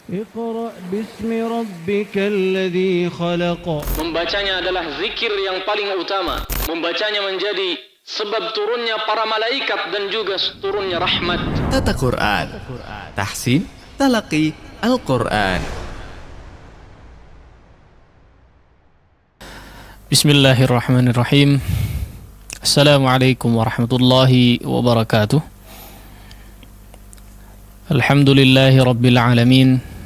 Iqra' bismi rabbikal ladzi khalaq. Membacanya adalah zikir yang paling utama. Membacanya menjadi sebab turunnya para malaikat dan juga turunnya rahmat. Tata Quran, tahsin, talaqi, Al-Quran. Bismillahirrahmanirrahim. Assalamualaikum warahmatullahi wabarakatuh. Alhamdulillahi rabbil alamin.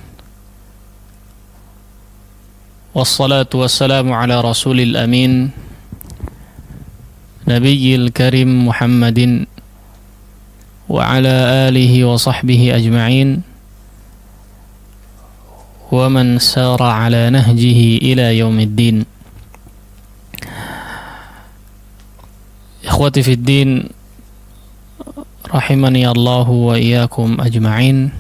Wassalatu wassalamu ala rasulil amin, Nabiyil karim Muhammadin wa ala alihi wa sahbihi ajma'in wa man sara ala nahjihi ila yaumiddin. Ikhwati fid din, rahimani Allahu wa iyyakum ajma'in.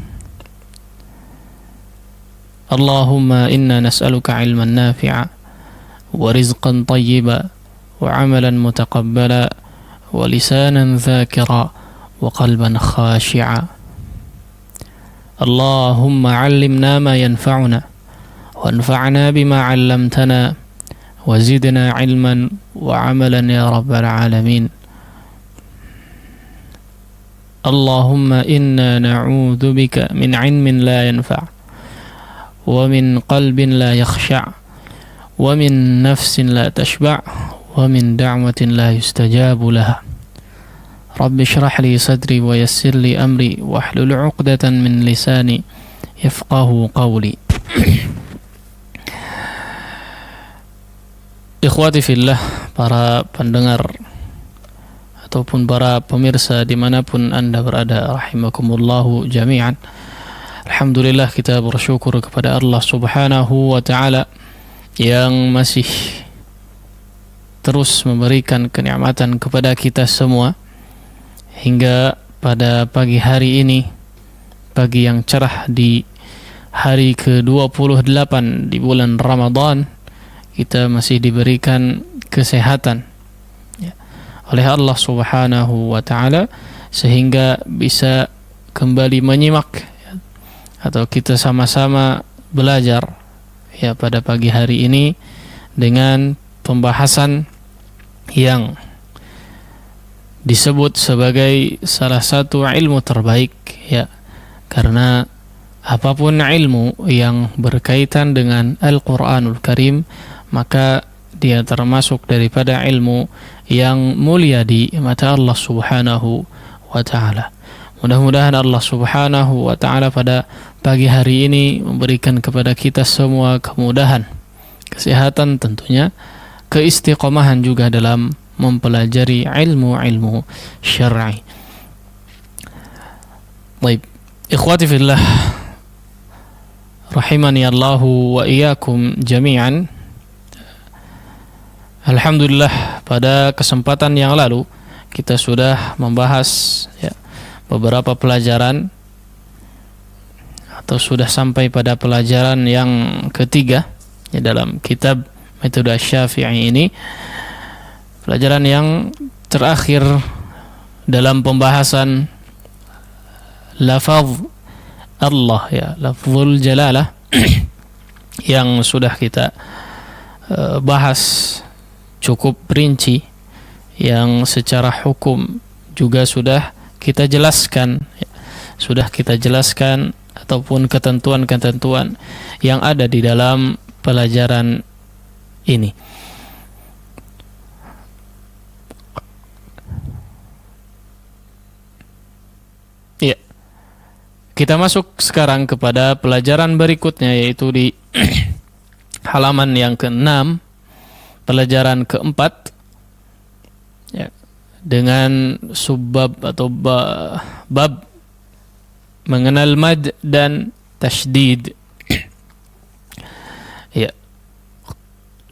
Allahumma inna nas'aluka ilman nafi'a wa rizqan tayyiba wa amalan mutaqabbala wa lisanan dhakira wa qalban khashi'a. Allahumma 'allimna ma yanfa'una wanfa'na bima 'allamtana wa zidna 'ilman wa 'amalan ya rabbal alamin. Allahumma inna na'udzu bika min 'ilmin la yanfa' wa min qalbin la yakhsha' wa min nafsin la tashba' wa min da'watin la yustajabu laha. Rabbi shrah li sadri wa yassir li amri wahlul 'uqdatan min lisani yafqahu qawli. Ikhwati fillah, para pendengar ataupun para pemirsa dimanapun anda berada, rahimakumullahu jami'an. Alhamdulillah, kita bersyukur kepada Allah subhanahu wa ta'ala yang masih terus memberikan kenikmatan kepada kita semua hingga pada pagi hari ini, pagi yang cerah di hari ke-28 di bulan Ramadan, kita masih diberikan kesehatan oleh Allah subhanahu wa ta'ala sehingga bisa kembali menyimak atau kita sama-sama belajar pada pagi hari ini dengan pembahasan yang disebut sebagai salah satu ilmu terbaik, karena apapun ilmu yang berkaitan dengan Al-Quranul Karim, maka dia termasuk daripada ilmu yang mulia di mata Allah subhanahu wa ta'ala. Mudah-mudahan Allah subhanahu wa ta'ala pada pagi hari ini memberikan kepada kita semua kemudahan, kesehatan tentunya, keistiqomahan juga dalam mempelajari ilmu-ilmu syar'i. Baik, ikhwati fillah, rahimani Allahu wa iyyakum jami'an. Alhamdulillah, pada kesempatan yang lalu kita sudah membahas beberapa pelajaran atau sudah sampai pada pelajaran yang ketiga dalam kitab Metode Asy-Syafi'i ini, pelajaran yang terakhir dalam pembahasan lafaz Allah, lafzul jalalah yang sudah kita bahas cukup rinci, yang secara hukum juga sudah kita jelaskan ataupun ketentuan-ketentuan yang ada di dalam pelajaran ini. Kita masuk sekarang kepada pelajaran berikutnya, yaitu di halaman yang ke-6, pelajaran ke-4, dengan subbab atau bab mengenal mad dan tasydid,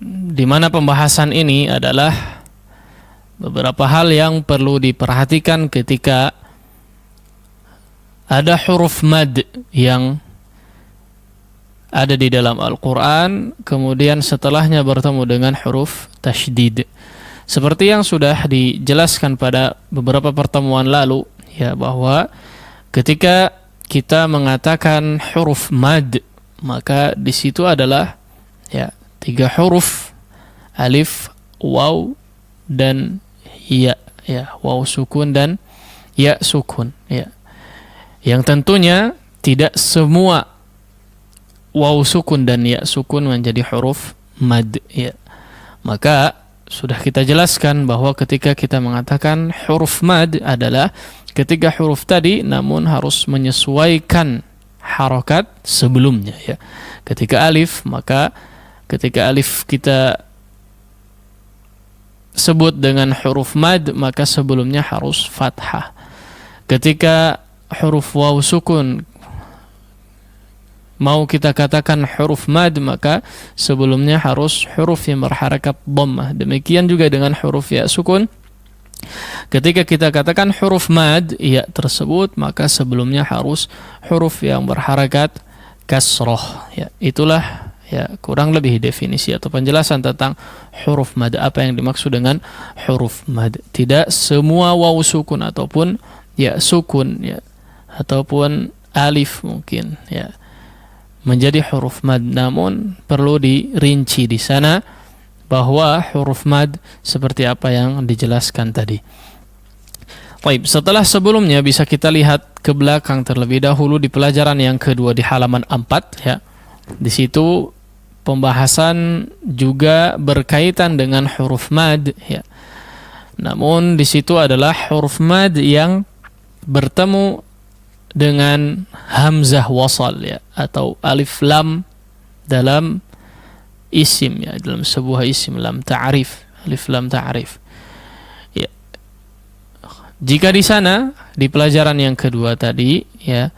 di mana pembahasan ini adalah beberapa hal yang perlu diperhatikan ketika ada huruf mad yang ada di dalam Al-Quran, kemudian setelahnya bertemu dengan huruf tasydid. Seperti yang sudah dijelaskan pada beberapa pertemuan lalu, bahwa ketika kita mengatakan huruf mad, maka di situ adalah ya 3 huruf, alif, waw, dan ya, waw sukun dan ya sukun, ya. Yang tentunya tidak semua waw sukun dan ya sukun menjadi huruf mad, ya. Maka sudah kita jelaskan bahwa ketika kita mengatakan huruf mad adalah ketiga huruf tadi namun harus menyesuaikan harokat sebelumnya, ya. Ketika alif, maka ketika alif kita sebut dengan huruf mad, maka sebelumnya harus fathah. Ketika huruf waw sukun mau kita katakan huruf mad, maka sebelumnya harus huruf yang berharakat dhammah. Demikian juga dengan huruf ya sukun. Ketika kita katakan huruf mad ya tersebut, maka sebelumnya harus huruf yang berharakat kasroh. Ya, itulah ya kurang lebih definisi atau penjelasan tentang huruf mad. Apa yang dimaksud dengan huruf mad? Tidak semua waw sukun ataupun ya sukun ya ataupun alif mungkin ya menjadi huruf mad, namun perlu dirinci di sana bahwa huruf mad seperti apa yang dijelaskan tadi. Baik, setelah sebelumnya bisa kita lihat ke belakang terlebih dahulu di pelajaran yang kedua di halaman 4 ya. Di situ pembahasan juga berkaitan dengan huruf mad ya. Namun di situ adalah huruf mad yang bertemu dengan hamzah wasal ya atau alif lam dalam isim ya, dalam sebuah isim lam ta'rif, alif lam ta'rif. Ya. Jika di sana di pelajaran yang kedua tadi ya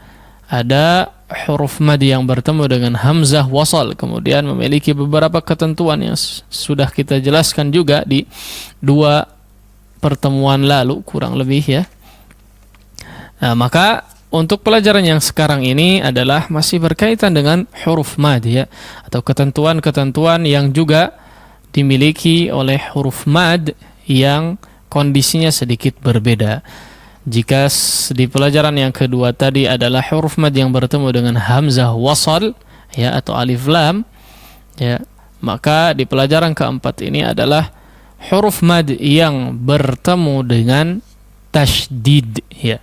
ada huruf mad yang bertemu dengan hamzah wasal kemudian memiliki beberapa ketentuan yang sudah kita jelaskan juga di 2 pertemuan lalu kurang lebih ya. Nah, maka untuk pelajaran yang sekarang ini adalah masih berkaitan dengan huruf mad ya atau ketentuan-ketentuan yang juga dimiliki oleh huruf mad yang kondisinya sedikit berbeda. Jika di pelajaran yang kedua tadi adalah huruf mad yang bertemu dengan hamzah wasal ya atau alif lam ya, maka di pelajaran keempat ini adalah huruf mad yang bertemu dengan tasydid ya.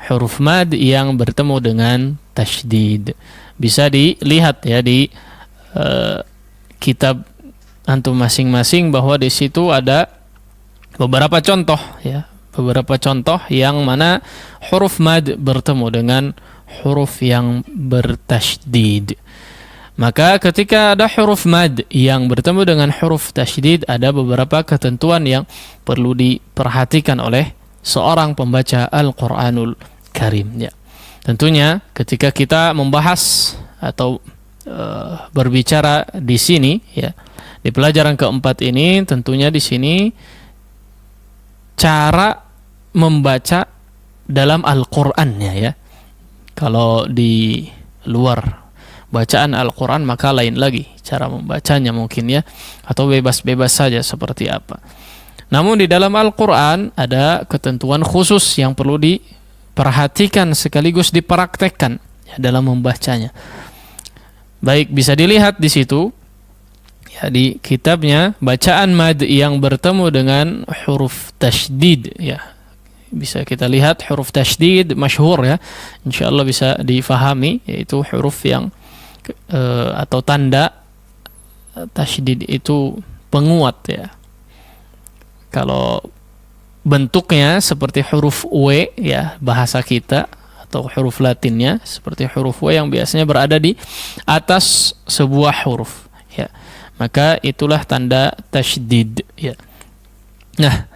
Huruf mad yang bertemu dengan tasydid. Bisa dilihat ya di kitab antum masing-masing bahwa di situ ada beberapa contoh ya, beberapa contoh yang mana huruf mad bertemu dengan huruf yang bertasydid. Maka ketika ada huruf mad yang bertemu dengan huruf tasydid, ada beberapa ketentuan yang perlu diperhatikan oleh seorang pembaca Al-Qur'anul Karim ya. Tentunya ketika kita membahas atau berbicara di sini ya di pelajaran keempat ini, tentunya di sini cara membaca dalam Al-Qur'annya ya. Kalau di luar bacaan Al-Qur'an maka lain lagi cara membacanya mungkin ya, atau bebas-bebas saja seperti apa. Namun di dalam Al-Qur'an ada ketentuan khusus yang perlu diperhatikan sekaligus dipraktekkan ya, dalam membacanya. Baik, bisa dilihat di situ ya di kitabnya bacaan mad yang bertemu dengan huruf tasydid ya. Bisa kita lihat huruf tasydid masyhur ya. Insyaallah bisa difahami, yaitu huruf yang atau tanda tasydid itu penguat ya. Kalau bentuknya seperti huruf W ya bahasa kita, atau huruf Latinnya seperti huruf W yang biasanya berada di atas sebuah huruf ya, maka itulah tanda tasydid ya. Nah,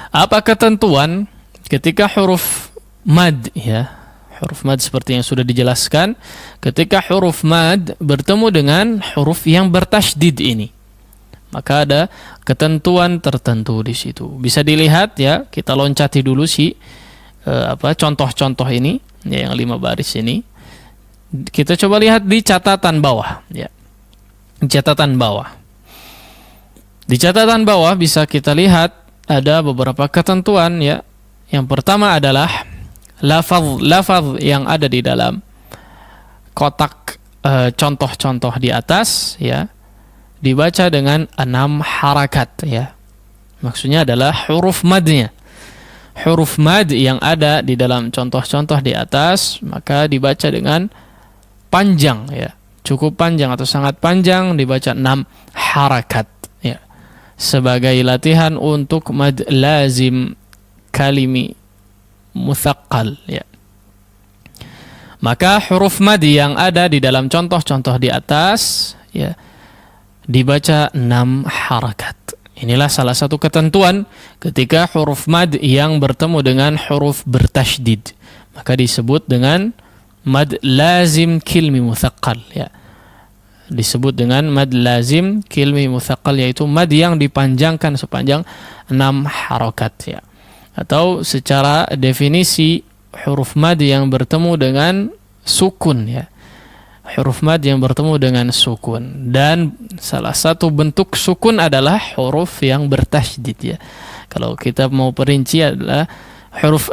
apa ketentuan ketika huruf mad ya, huruf mad seperti yang sudah dijelaskan, ketika huruf mad bertemu dengan huruf yang bertasydid ini, maka ada ketentuan tertentu di situ. Bisa dilihat ya, kita loncati dulu contoh-contoh ini ya, yang 5 baris ini. Kita coba lihat di catatan bawah ya. Catatan bawah. Di catatan bawah bisa kita lihat ada beberapa ketentuan ya. Yang pertama adalah lafaz yang ada di dalam kotak contoh-contoh di atas ya dibaca dengan 6 harakat ya. Maksudnya adalah huruf madnya. Huruf mad yang ada di dalam contoh-contoh di atas maka dibaca dengan panjang ya. Cukup panjang atau sangat panjang dibaca 6 harakat ya. Sebagai latihan untuk mad lazim kalimi mutsaqqal ya. Maka huruf mad yang ada di dalam contoh-contoh di atas ya dibaca 6 harakat. Inilah salah satu ketentuan ketika huruf mad yang bertemu dengan huruf bertasydid. Maka disebut dengan mad lazim kilmi mutsaqqal ya. Disebut dengan mad lazim kilmi mutsaqqal, yaitu mad yang dipanjangkan sepanjang 6 harakat ya. Atau secara definisi huruf mad yang bertemu dengan sukun ya. Huruf mad yang bertemu dengan sukun, dan salah satu bentuk sukun adalah huruf yang bertasydid ya. Kalau kita mau perinci adalah huruf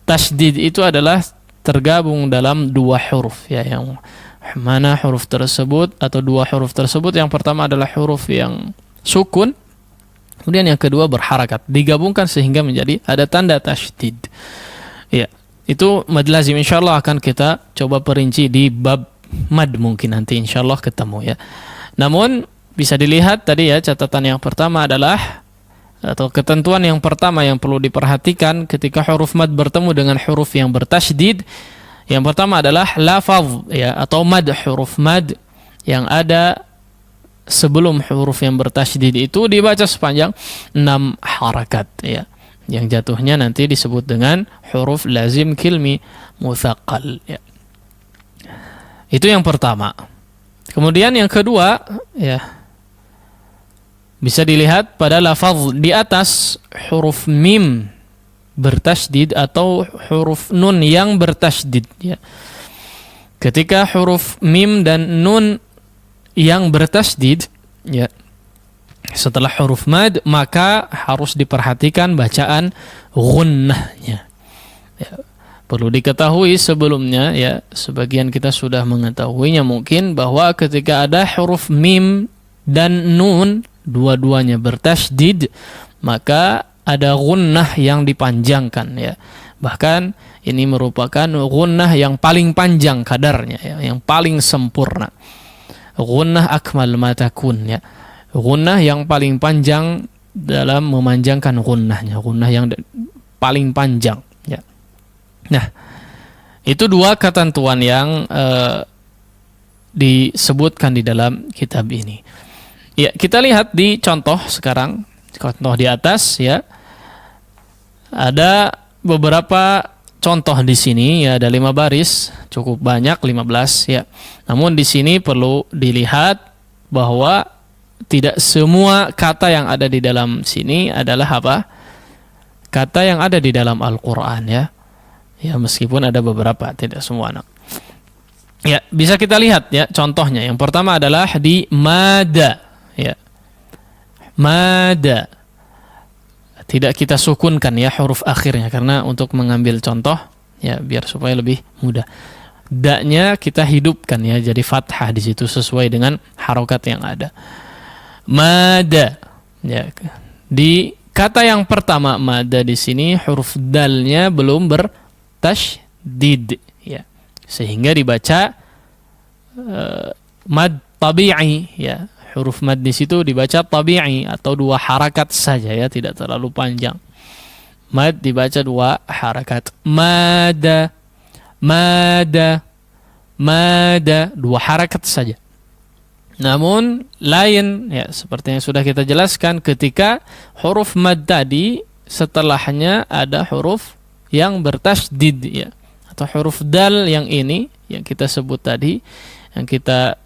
tasydid itu adalah tergabung dalam 2 huruf ya, yang mana huruf tersebut atau 2 huruf tersebut yang pertama adalah huruf yang sukun, kemudian yang kedua berharakat, digabungkan sehingga menjadi ada tanda tasydid ya. Itu mad lazim, insyaallah akan kita coba perinci di bab mad, mungkin nanti insyaallah ketemu ya. Namun bisa dilihat tadi ya, catatan yang pertama adalah atau ketentuan yang pertama yang perlu diperhatikan ketika huruf mad bertemu dengan huruf yang bertasydid. Yang pertama adalah lafaz ya, atau mad, huruf mad yang ada sebelum huruf yang bertasydid itu dibaca sepanjang 6 harakat ya. Yang jatuhnya nanti disebut dengan huruf lazim kilmi mutsaqqal ya. Itu yang pertama. Kemudian yang kedua ya, bisa dilihat pada lafaz di atas huruf mim bertasydid atau huruf nun yang bertasydid ya. Ketika huruf mim dan nun yang bertasydid ya, setelah huruf mad maka harus diperhatikan bacaan gunnahnya ya. Perlu diketahui sebelumnya ya, sebagian kita sudah mengetahuinya mungkin, bahwa ketika ada huruf mim dan nun dua-duanya bertasydid maka ada gunnah yang dipanjangkan ya. Bahkan ini merupakan gunnah yang paling panjang kadarnya ya, yang paling sempurna. Gunnah akmal ma takun ya. Gunnah yang paling panjang dalam memanjangkan gunnahnya, gunnah yang paling panjang ya. Nah, itu 2 ketentuan yang disebutkan di dalam kitab ini. Ya, kita lihat di contoh sekarang, contoh di atas ya. Ada beberapa contoh di sini ya, ada 5 baris, cukup banyak 15 ya. Namun di sini perlu dilihat bahwa tidak semua kata yang ada di dalam sini adalah apa? Kata yang ada di dalam Al-Qur'an ya. Ya, meskipun ada beberapa, tidak semua. Ya, bisa kita lihat ya contohnya. Yang pertama adalah di mada ya. Mada. Tidak kita sukunkan ya huruf akhirnya, karena untuk mengambil contoh ya biar supaya lebih mudah. Da-nya kita hidupkan ya, jadi fathah di situ sesuai dengan harokat yang ada. Mada ya. Di kata yang pertama mada di sini huruf dalnya belum bertasydid ya, sehingga dibaca mad tabi'i ya. Huruf mad di situ dibaca tabi'i atau 2 harakat saja ya, tidak terlalu panjang. Mad dibaca 2 harakat. Mada, mada, mada, 2 harakat saja. Namun lain ya, seperti yang sudah kita jelaskan, ketika huruf mad tadi setelahnya ada huruf yang bertasydid ya, atau huruf dal yang ini yang kita sebut tadi, yang kita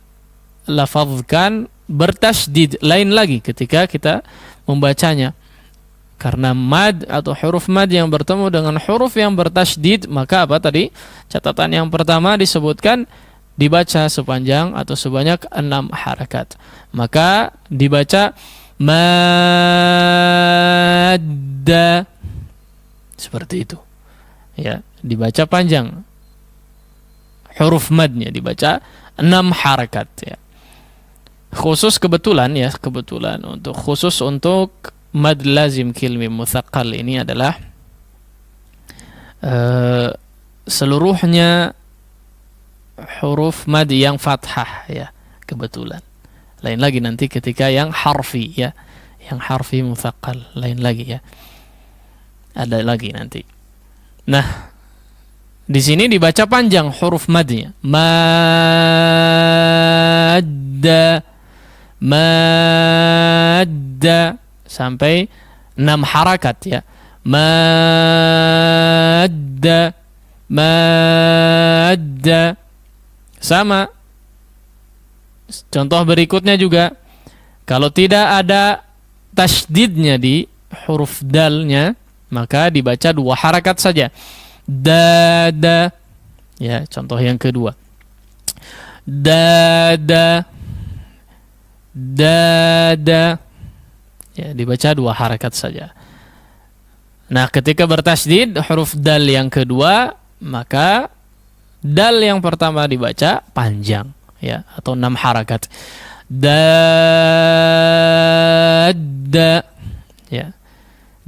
lafazkan bertasydid, lain lagi ketika kita membacanya. Karena mad atau huruf mad yang bertemu dengan huruf yang bertasydid, maka apa tadi? Catatan yang pertama disebutkan dibaca sepanjang atau sebanyak 6 harakat. Maka dibaca madda seperti itu. Ya, dibaca panjang. Huruf madnya dibaca 6 harakat ya. Kebetulan khusus untuk mad lazim kilmi mutsaqqal ini adalah seluruhnya huruf mad yang fathah ya, kebetulan. Lain lagi nanti ketika yang harfi ya, yang harfi mutsaqqal lain lagi ya. Ada lagi nanti. Nah, di sini dibaca panjang huruf madnya. Madda sampai 6 harakat ya. Madda sama. Contoh berikutnya juga, kalau tidak ada tasydidnya di huruf dalnya, maka dibaca 2 harakat saja. Dada ya, contoh yang kedua. Dada ya, dibaca 2 harakat saja. Nah, ketika bertasydid huruf dal yang kedua, maka dal yang pertama dibaca panjang ya, atau 6 harakat. Dada ya.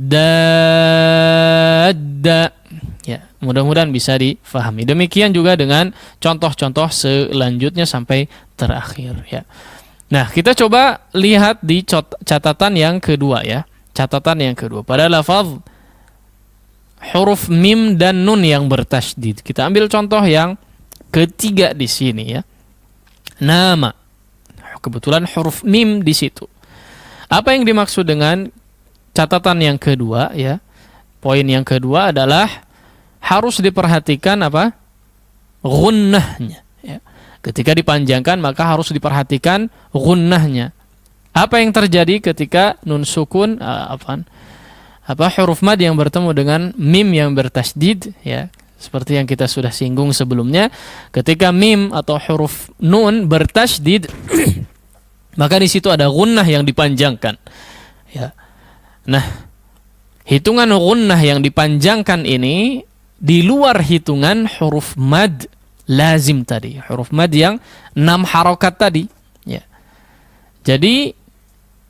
Dada ya, mudah-mudahan bisa difahami. Demikian juga dengan contoh-contoh selanjutnya sampai terakhir ya. Nah, kita coba lihat di catatan yang kedua ya. Catatan yang kedua pada lafaz huruf mim dan nun yang bertasydid. Kita ambil contoh yang ketiga di sini ya. Nama. Kebetulan huruf mim di situ. Apa yang dimaksud dengan catatan yang kedua ya? Poin yang kedua adalah harus diperhatikan apa? Gunnahnya ya. Ketika dipanjangkan maka harus diperhatikan gunnahnya. Apa yang terjadi ketika nun sukun huruf mad yang bertemu dengan mim yang bertasydid ya, seperti yang kita sudah singgung sebelumnya, ketika mim atau huruf nun bertasydid maka di situ ada gunnah yang dipanjangkan ya. Nah, hitungan gunnah yang dipanjangkan ini di luar hitungan huruf mad lazim tadi, huruf mad yang 6 harokat tadi ya. Jadi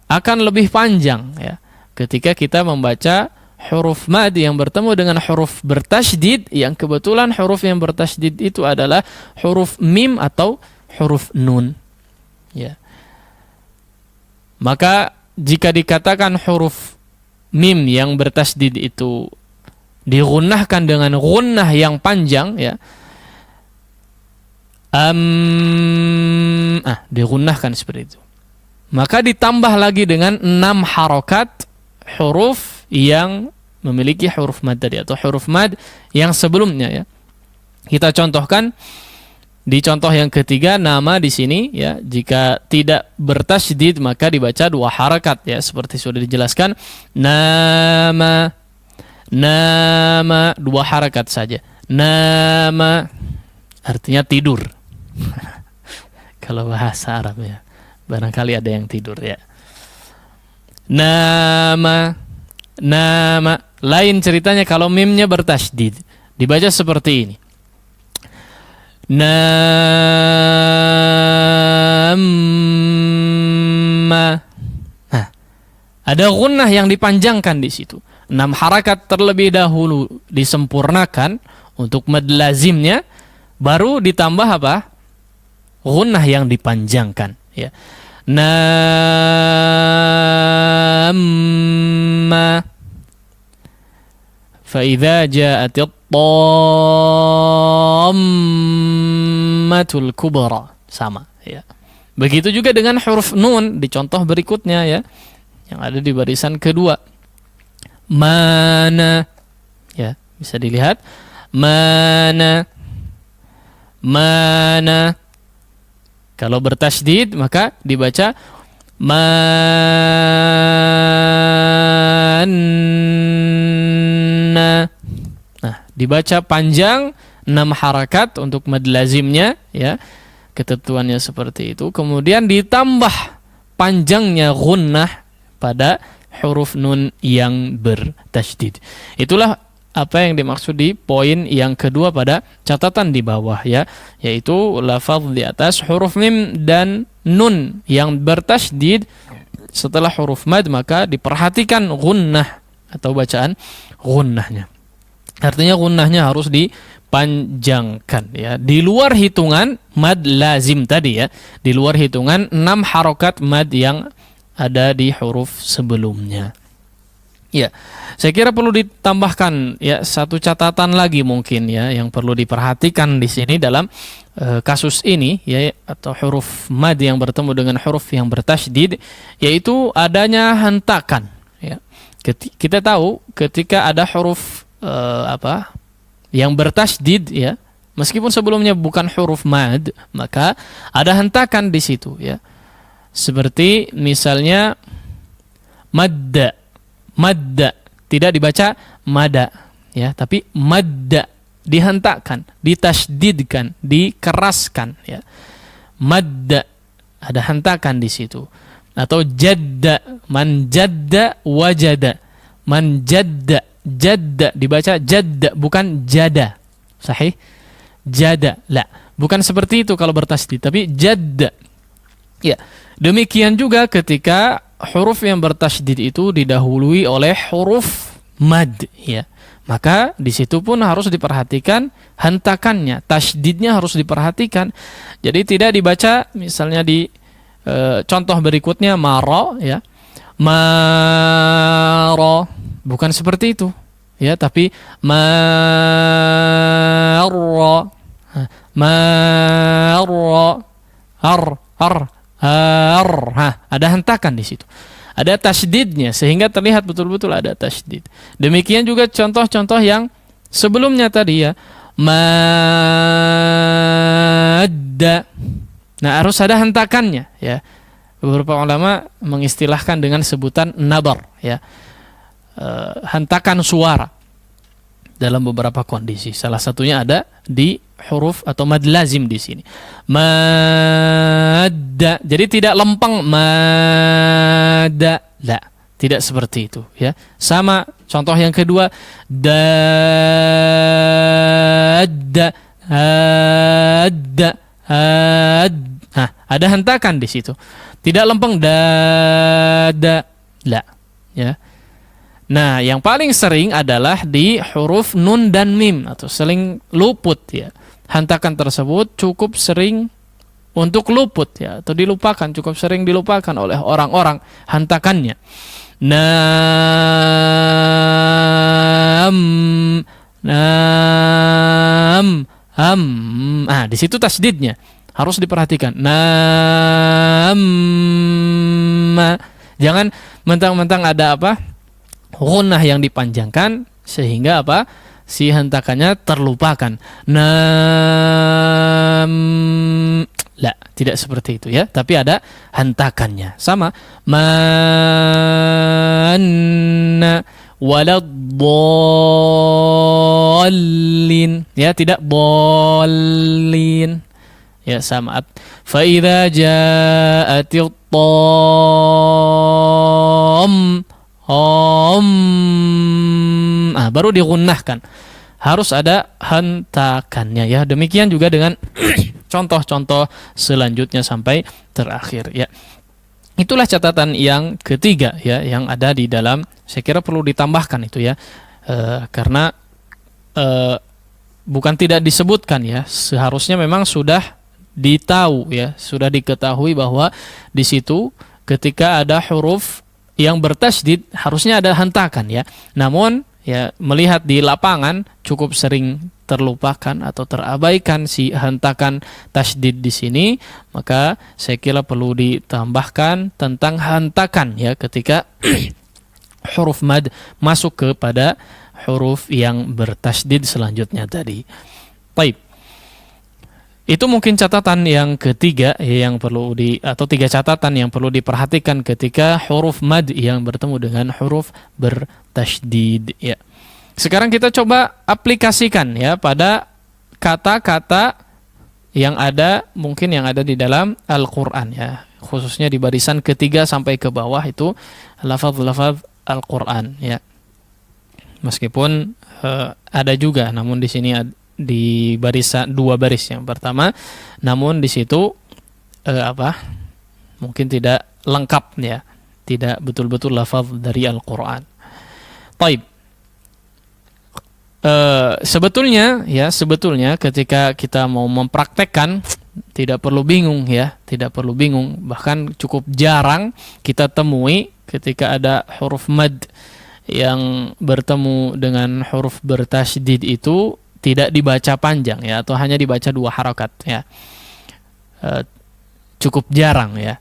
akan lebih panjang ya ketika kita membaca huruf mad yang bertemu dengan huruf bertasydid, yang kebetulan huruf yang bertasydid itu adalah huruf mim atau huruf nun ya. Maka jika dikatakan huruf mim yang bertasydid itu digunnahkan dengan gunnah yang panjang ya, digunnahkan seperti itu, maka ditambah lagi dengan 6 harokat huruf yang memiliki huruf mad tadi, atau huruf mad yang sebelumnya ya. Kita contohkan di contoh yang ketiga, nama di sini ya, jika tidak bertasydid maka dibaca 2 harakat ya, seperti sudah dijelaskan. Nama 2 harakat saja. Nama artinya tidur. Kalau bahasa Arab ya, barangkali ada yang tidur ya. Nama lain ceritanya kalau mimnya bertasydid, dibaca seperti ini. Nama. Nah, ada gunnah yang dipanjangkan di situ. 6 harakat terlebih dahulu disempurnakan untuk mad lazimnya, baru ditambah apa? Gunnah yang dipanjangkan ya. Nama. Fa idza ja'atit tammatul kubra, sama ya. Begitu juga dengan huruf nun di contoh berikutnya ya, yang ada di barisan kedua. Mana ya, bisa dilihat mana. Kalau bertasydid maka dibaca manna. Nah, dibaca panjang 6 harakat untuk mad lazimnya ya. Ketentuannya seperti itu. Kemudian ditambah panjangnya gunnah pada huruf nun yang bertasydid. Itulah apa yang dimaksud di poin yang kedua pada catatan di bawah ya, yaitu lafaz di atas huruf mim dan nun yang bertasydid setelah huruf mad, maka diperhatikan gunnah atau bacaan gunnahnya. Artinya gunnahnya harus dipanjangkan ya, di luar hitungan mad lazim tadi ya, di luar hitungan 6 harokat mad yang ada di huruf sebelumnya. Ya, saya kira perlu ditambahkan ya satu catatan lagi mungkin ya yang perlu diperhatikan di sini dalam kasus ini ya, atau huruf mad yang bertemu dengan huruf yang bertasydid, yaitu adanya hentakan ya. Kita tahu ketika ada huruf yang bertasydid ya, meskipun sebelumnya bukan huruf mad, maka ada hentakan di situ ya. Seperti misalnya madda, madda tidak dibaca mada ya, tapi madda, dihentakkan, ditasydidkan, dikeraskan ya. Madda ada hentakan di situ. Atau jadda, man jadda wajada, man jadda, jadda dibaca jadda bukan jada. Sahih? Jada. La, bukan seperti itu kalau bertasydid, tapi jadda. Ya, demikian juga ketika huruf yang bertasydid itu didahului oleh huruf mad ya, maka di situ pun harus diperhatikan hentakannya, tasydidnya harus diperhatikan. Jadi tidak dibaca misalnya di contoh berikutnya maro ya, maro, bukan seperti itu ya, tapi maro, maro, ar, ada hentakan di situ, ada tasydidnya sehingga terlihat betul-betul ada tasydid. Demikian juga contoh-contoh yang sebelumnya tadi ya, madda, nah harus ada hentakannya ya. Beberapa ulama mengistilahkan dengan sebutan nabar ya, hentakan suara dalam beberapa kondisi. Salah satunya ada di huruf atau mad lazim di sini. Madda. Jadi tidak lempeng madda. La, tidak seperti itu ya. Sama contoh yang kedua, dadda, adda, ad. Nah, ada hentakan di situ. Tidak lempeng dada. La, ya. Nah, yang paling sering adalah di huruf nun dan mim, atau sering luput ya. Hentakan tersebut cukup sering untuk luput ya, atau dilupakan, cukup sering dilupakan oleh orang-orang hentakannya. Nam, nam, ham. Ah, di situ tasydidnya harus diperhatikan. Nam. Jangan mentang-mentang ada gunnah yang dipanjangkan sehingga si hentakannya terlupakan. La, tidak seperti itu ya, tapi ada hentakannya. Sama manna waladdallin ya, tidak dallin ya, sama. Fa idza ja'atit baru digunnahkan, harus ada hentakannya ya. Demikian juga dengan contoh-contoh selanjutnya sampai terakhir ya. Itulah catatan yang ketiga ya, yang ada di dalam, saya kira perlu ditambahkan itu ya, karena bukan tidak disebutkan ya, seharusnya memang sudah ditahu ya, sudah diketahui bahwa di situ ketika ada huruf yang bertasydid harusnya ada hentakan ya. Namun ya, melihat di lapangan cukup sering terlupakan atau terabaikan si hentakan tasydid di sini, maka saya kira perlu ditambahkan tentang hentakan ya ketika huruf mad masuk kepada huruf yang bertasydid selanjutnya tadi. Baik. Itu mungkin catatan yang ketiga yang perlu atau tiga catatan yang perlu diperhatikan ketika huruf mad yang bertemu dengan huruf bertasydid ya. Sekarang kita coba aplikasikan ya pada kata-kata yang ada, mungkin yang ada di dalam Al-Qur'an ya, khususnya di barisan ketiga sampai ke bawah itu lafaz-lafaz Al-Qur'an ya. Meskipun ada juga, namun di sini di barisan dua baris yang pertama, namun di situ mungkin tidak lengkap ya, tidak betul-betul lafaz dari Al-Quran. Taib. Sebetulnya ketika kita mau mempraktekkan tidak perlu bingung ya, tidak perlu bingung, bahkan cukup jarang kita temui ketika ada huruf mad yang bertemu dengan huruf bertasydid itu tidak dibaca panjang ya, atau hanya dibaca 2 harakat ya. Cukup jarang ya,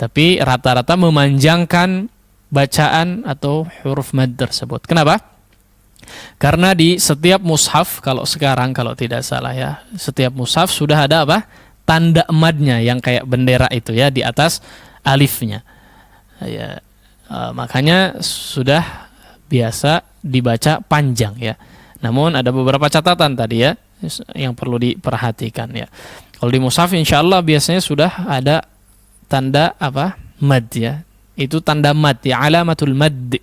tapi rata-rata memanjangkan bacaan atau huruf mad tersebut. Kenapa? Karena di setiap mushaf, kalau sekarang kalau tidak salah ya, setiap mushaf sudah ada tanda madnya yang kayak bendera itu ya, di atas alifnya ya, makanya sudah biasa dibaca panjang ya. Namun ada beberapa catatan tadi ya yang perlu diperhatikan ya. Kalau di mushaf insyaallah biasanya sudah ada tanda mad ya, itu tanda mad ya, alamatul mad.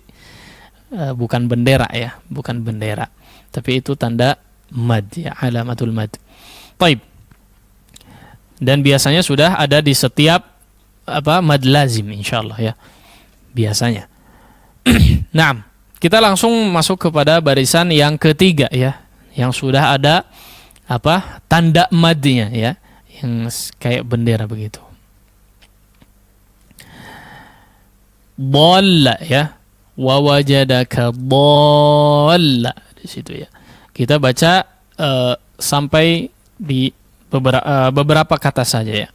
Bukan bendera ya, bukan bendera, tapi itu tanda mad ya, alamatul mad. Taib. Dan biasanya sudah ada di setiap mad lazim insyaallah ya, biasanya. Nah, kita langsung masuk kepada barisan yang ketiga ya, yang sudah ada tanda madnya ya, yang kayak bendera begitu. Dhalla ya, wa wajadaka dhalla, di situ ya. Kita baca sampai di beberapa kata saja ya.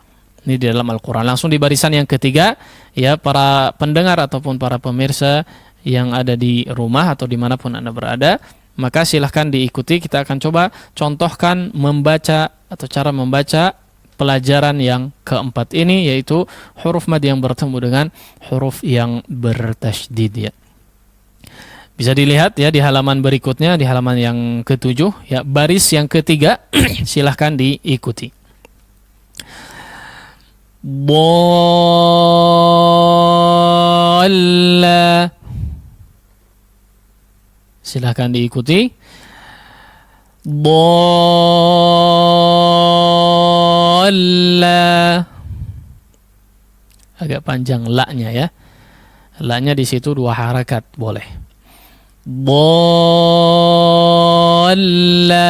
Ini di dalam Al-Qur'an. Langsung di barisan yang ketiga ya, para pendengar ataupun para pemirsa yang ada di rumah atau dimanapun Anda berada, maka silahkan diikuti. Kita akan coba contohkan membaca atau cara membaca pelajaran yang keempat ini, yaitu huruf mad yang bertemu dengan huruf yang bertasydid ya. Bisa dilihat ya di halaman berikutnya, di halaman yang ke-7 ya, baris yang ketiga. Silahkan diikuti. Dhalla, silahkan diikuti. Dhalla, agak panjang la-nya ya. La-nya di situ 2 harakat boleh. Dhalla.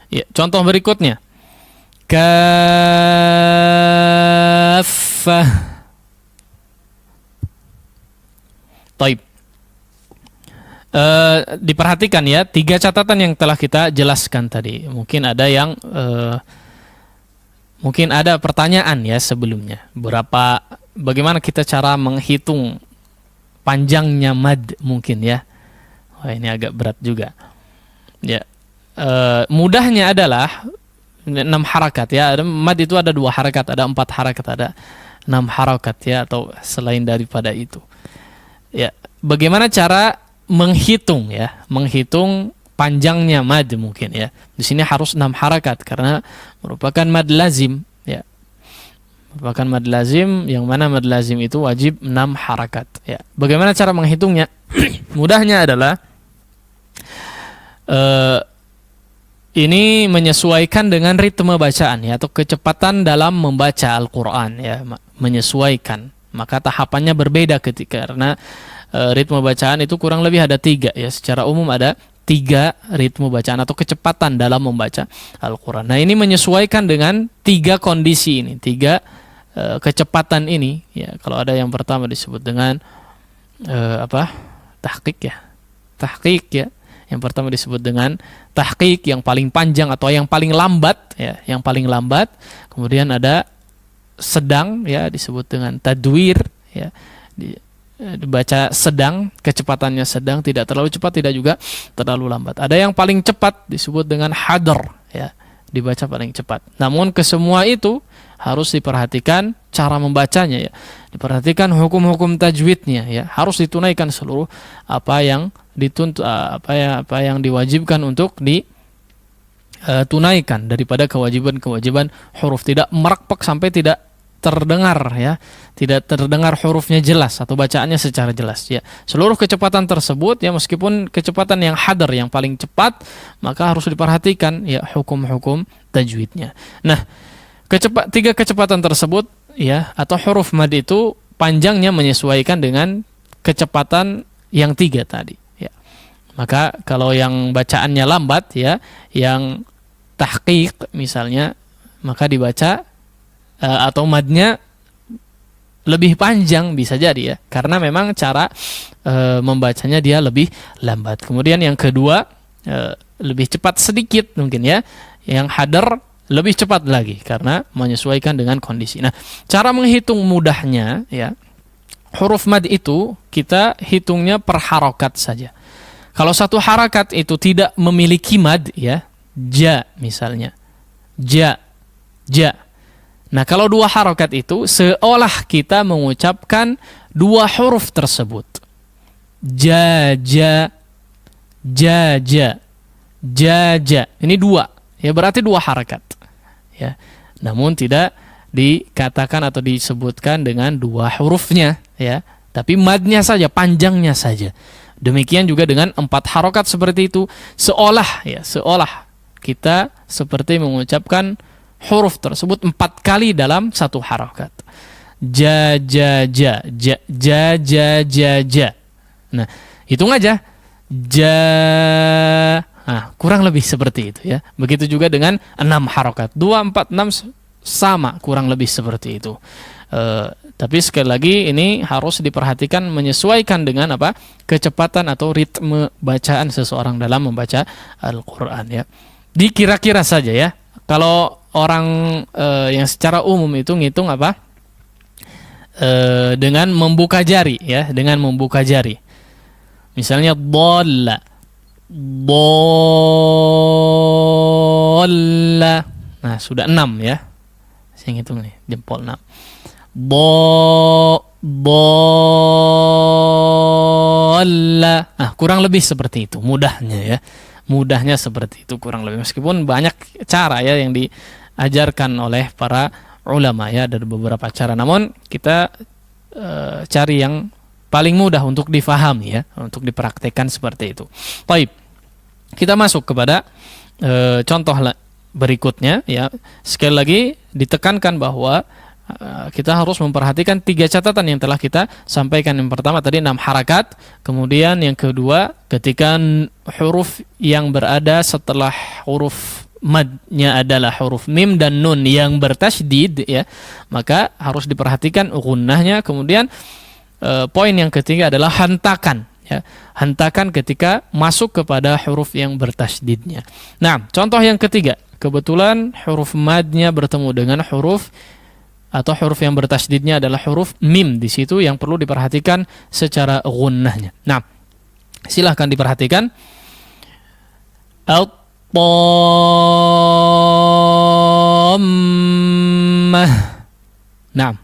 Ya, contoh berikutnya. Kaffah. Taib. Diperhatikan ya, 3 catatan yang telah kita jelaskan tadi. Mungkin ada yang mungkin ada pertanyaan ya sebelumnya. Bagaimana kita cara menghitung panjangnya mad mungkin ya. Wah, ini agak berat juga. Ya. Mudahnya adalah 6 harakat ya. Mad itu ada 2 harakat, ada 4 harakat, ada 6 harakat ya, atau selain daripada itu. Ya, bagaimana cara menghitung ya? Menghitung panjangnya mad mungkin ya. Di sini harus 6 harakat karena merupakan mad lazim ya. Merupakan mad lazim, yang mana mad lazim itu wajib 6 harakat ya. Bagaimana cara menghitungnya? Mudahnya adalah ini menyesuaikan dengan ritme bacaan ya, atau kecepatan dalam membaca Al-Qur'an ya, menyesuaikan. Maka tahapannya berbeda karena ritme bacaan itu kurang lebih ada 3 ya. Secara umum ada 3 ritme bacaan atau kecepatan dalam membaca Al-Qur'an. Nah, ini menyesuaikan dengan 3 kondisi ini, 3 kecepatan ini ya. Kalau ada yang pertama disebut dengan tahqiq ya. Tahqiq ya. Yang pertama disebut dengan tahqiq, yang paling panjang atau yang paling lambat ya, yang paling lambat. Kemudian ada sedang ya, disebut dengan tadwir ya. Dibaca sedang, kecepatannya sedang, tidak terlalu cepat, tidak juga terlalu lambat. Ada yang paling cepat disebut dengan hadr ya, dibaca paling cepat. Namun kesemua itu harus diperhatikan cara membacanya ya. Diperhatikan hukum-hukum tajwidnya ya. Harus ditunaikan seluruh apa yang dituntut, apa yang diwajibkan untuk ditunaikan daripada kewajiban-kewajiban huruf, tidak merakpek sampai tidak terdengar ya, tidak terdengar hurufnya jelas atau bacaannya secara jelas ya. Seluruh kecepatan tersebut ya, meskipun kecepatan yang hadar yang paling cepat, maka harus diperhatikan ya hukum-hukum tajwidnya. Nah, tiga kecepatan tersebut ya, atau huruf mad itu panjangnya menyesuaikan dengan kecepatan yang tiga tadi ya. Maka kalau yang bacaannya lambat ya, yang tahqiq misalnya, maka dibaca atau madnya lebih panjang bisa jadi ya, karena memang cara membacanya dia lebih lambat. Kemudian yang kedua lebih cepat sedikit mungkin ya, yang hadar lebih cepat lagi karena menyesuaikan dengan kondisi. Nah, cara menghitung mudahnya ya, huruf mad itu kita hitungnya per harokat saja. Kalau satu harakat itu tidak memiliki mad ya, ja misalnya, ja. Nah, kalau dua harokat itu seolah kita mengucapkan dua huruf tersebut. Ja. Ini dua, ya berarti dua harakat. Ya. Namun tidak dikatakan atau disebutkan dengan dua hurufnya ya, tapi madnya saja, panjangnya saja. Demikian juga dengan empat harokat seperti itu, seolah kita seperti mengucapkan huruf tersebut 4 kali dalam satu harokat. Ja. Nah, hitung aja. Ja. Nah, kurang lebih seperti itu ya. Begitu juga dengan 6 harokat. 2, 4, 6 sama, kurang lebih seperti itu. Tapi sekali lagi ini harus diperhatikan menyesuaikan dengan apa? Kecepatan atau ritme bacaan seseorang dalam membaca Al-Qur'an ya. Dikira-kira saja ya. Kalau orang yang secara umum itu ngitung apa? Dengan membuka jari ya, dengan membuka jari. Misalnya dhalla. Nah, sudah 6 ya. Saya ngitung nih, jempol 6. Dhalla. Nah, kurang lebih seperti itu mudahnya ya. Mudahnya seperti itu kurang lebih, meskipun banyak cara ya yang diajarkan oleh para ulama ya, dari beberapa cara, namun kita cari yang paling mudah untuk difahami ya, untuk dipraktekkan seperti itu. Baik, kita masuk kepada contoh berikutnya ya. Sekali lagi ditekankan bahwa kita harus memperhatikan 3 catatan yang telah kita sampaikan. Yang pertama tadi 6 harakat, kemudian yang kedua ketika huruf yang berada setelah huruf madnya adalah huruf mim dan nun yang bertasydid ya, maka harus diperhatikan gunnahnya. Kemudian poin yang ketiga adalah hentakan ya, hentakan ketika masuk kepada huruf yang bertasydidnya. Nah, contoh yang ketiga, kebetulan huruf madnya bertemu dengan huruf atau huruf yang bertasydidnya adalah huruf mim. Di situ yang perlu diperhatikan secara gunnahnya. Nah, silahkan diperhatikan. At-tammah. Nah.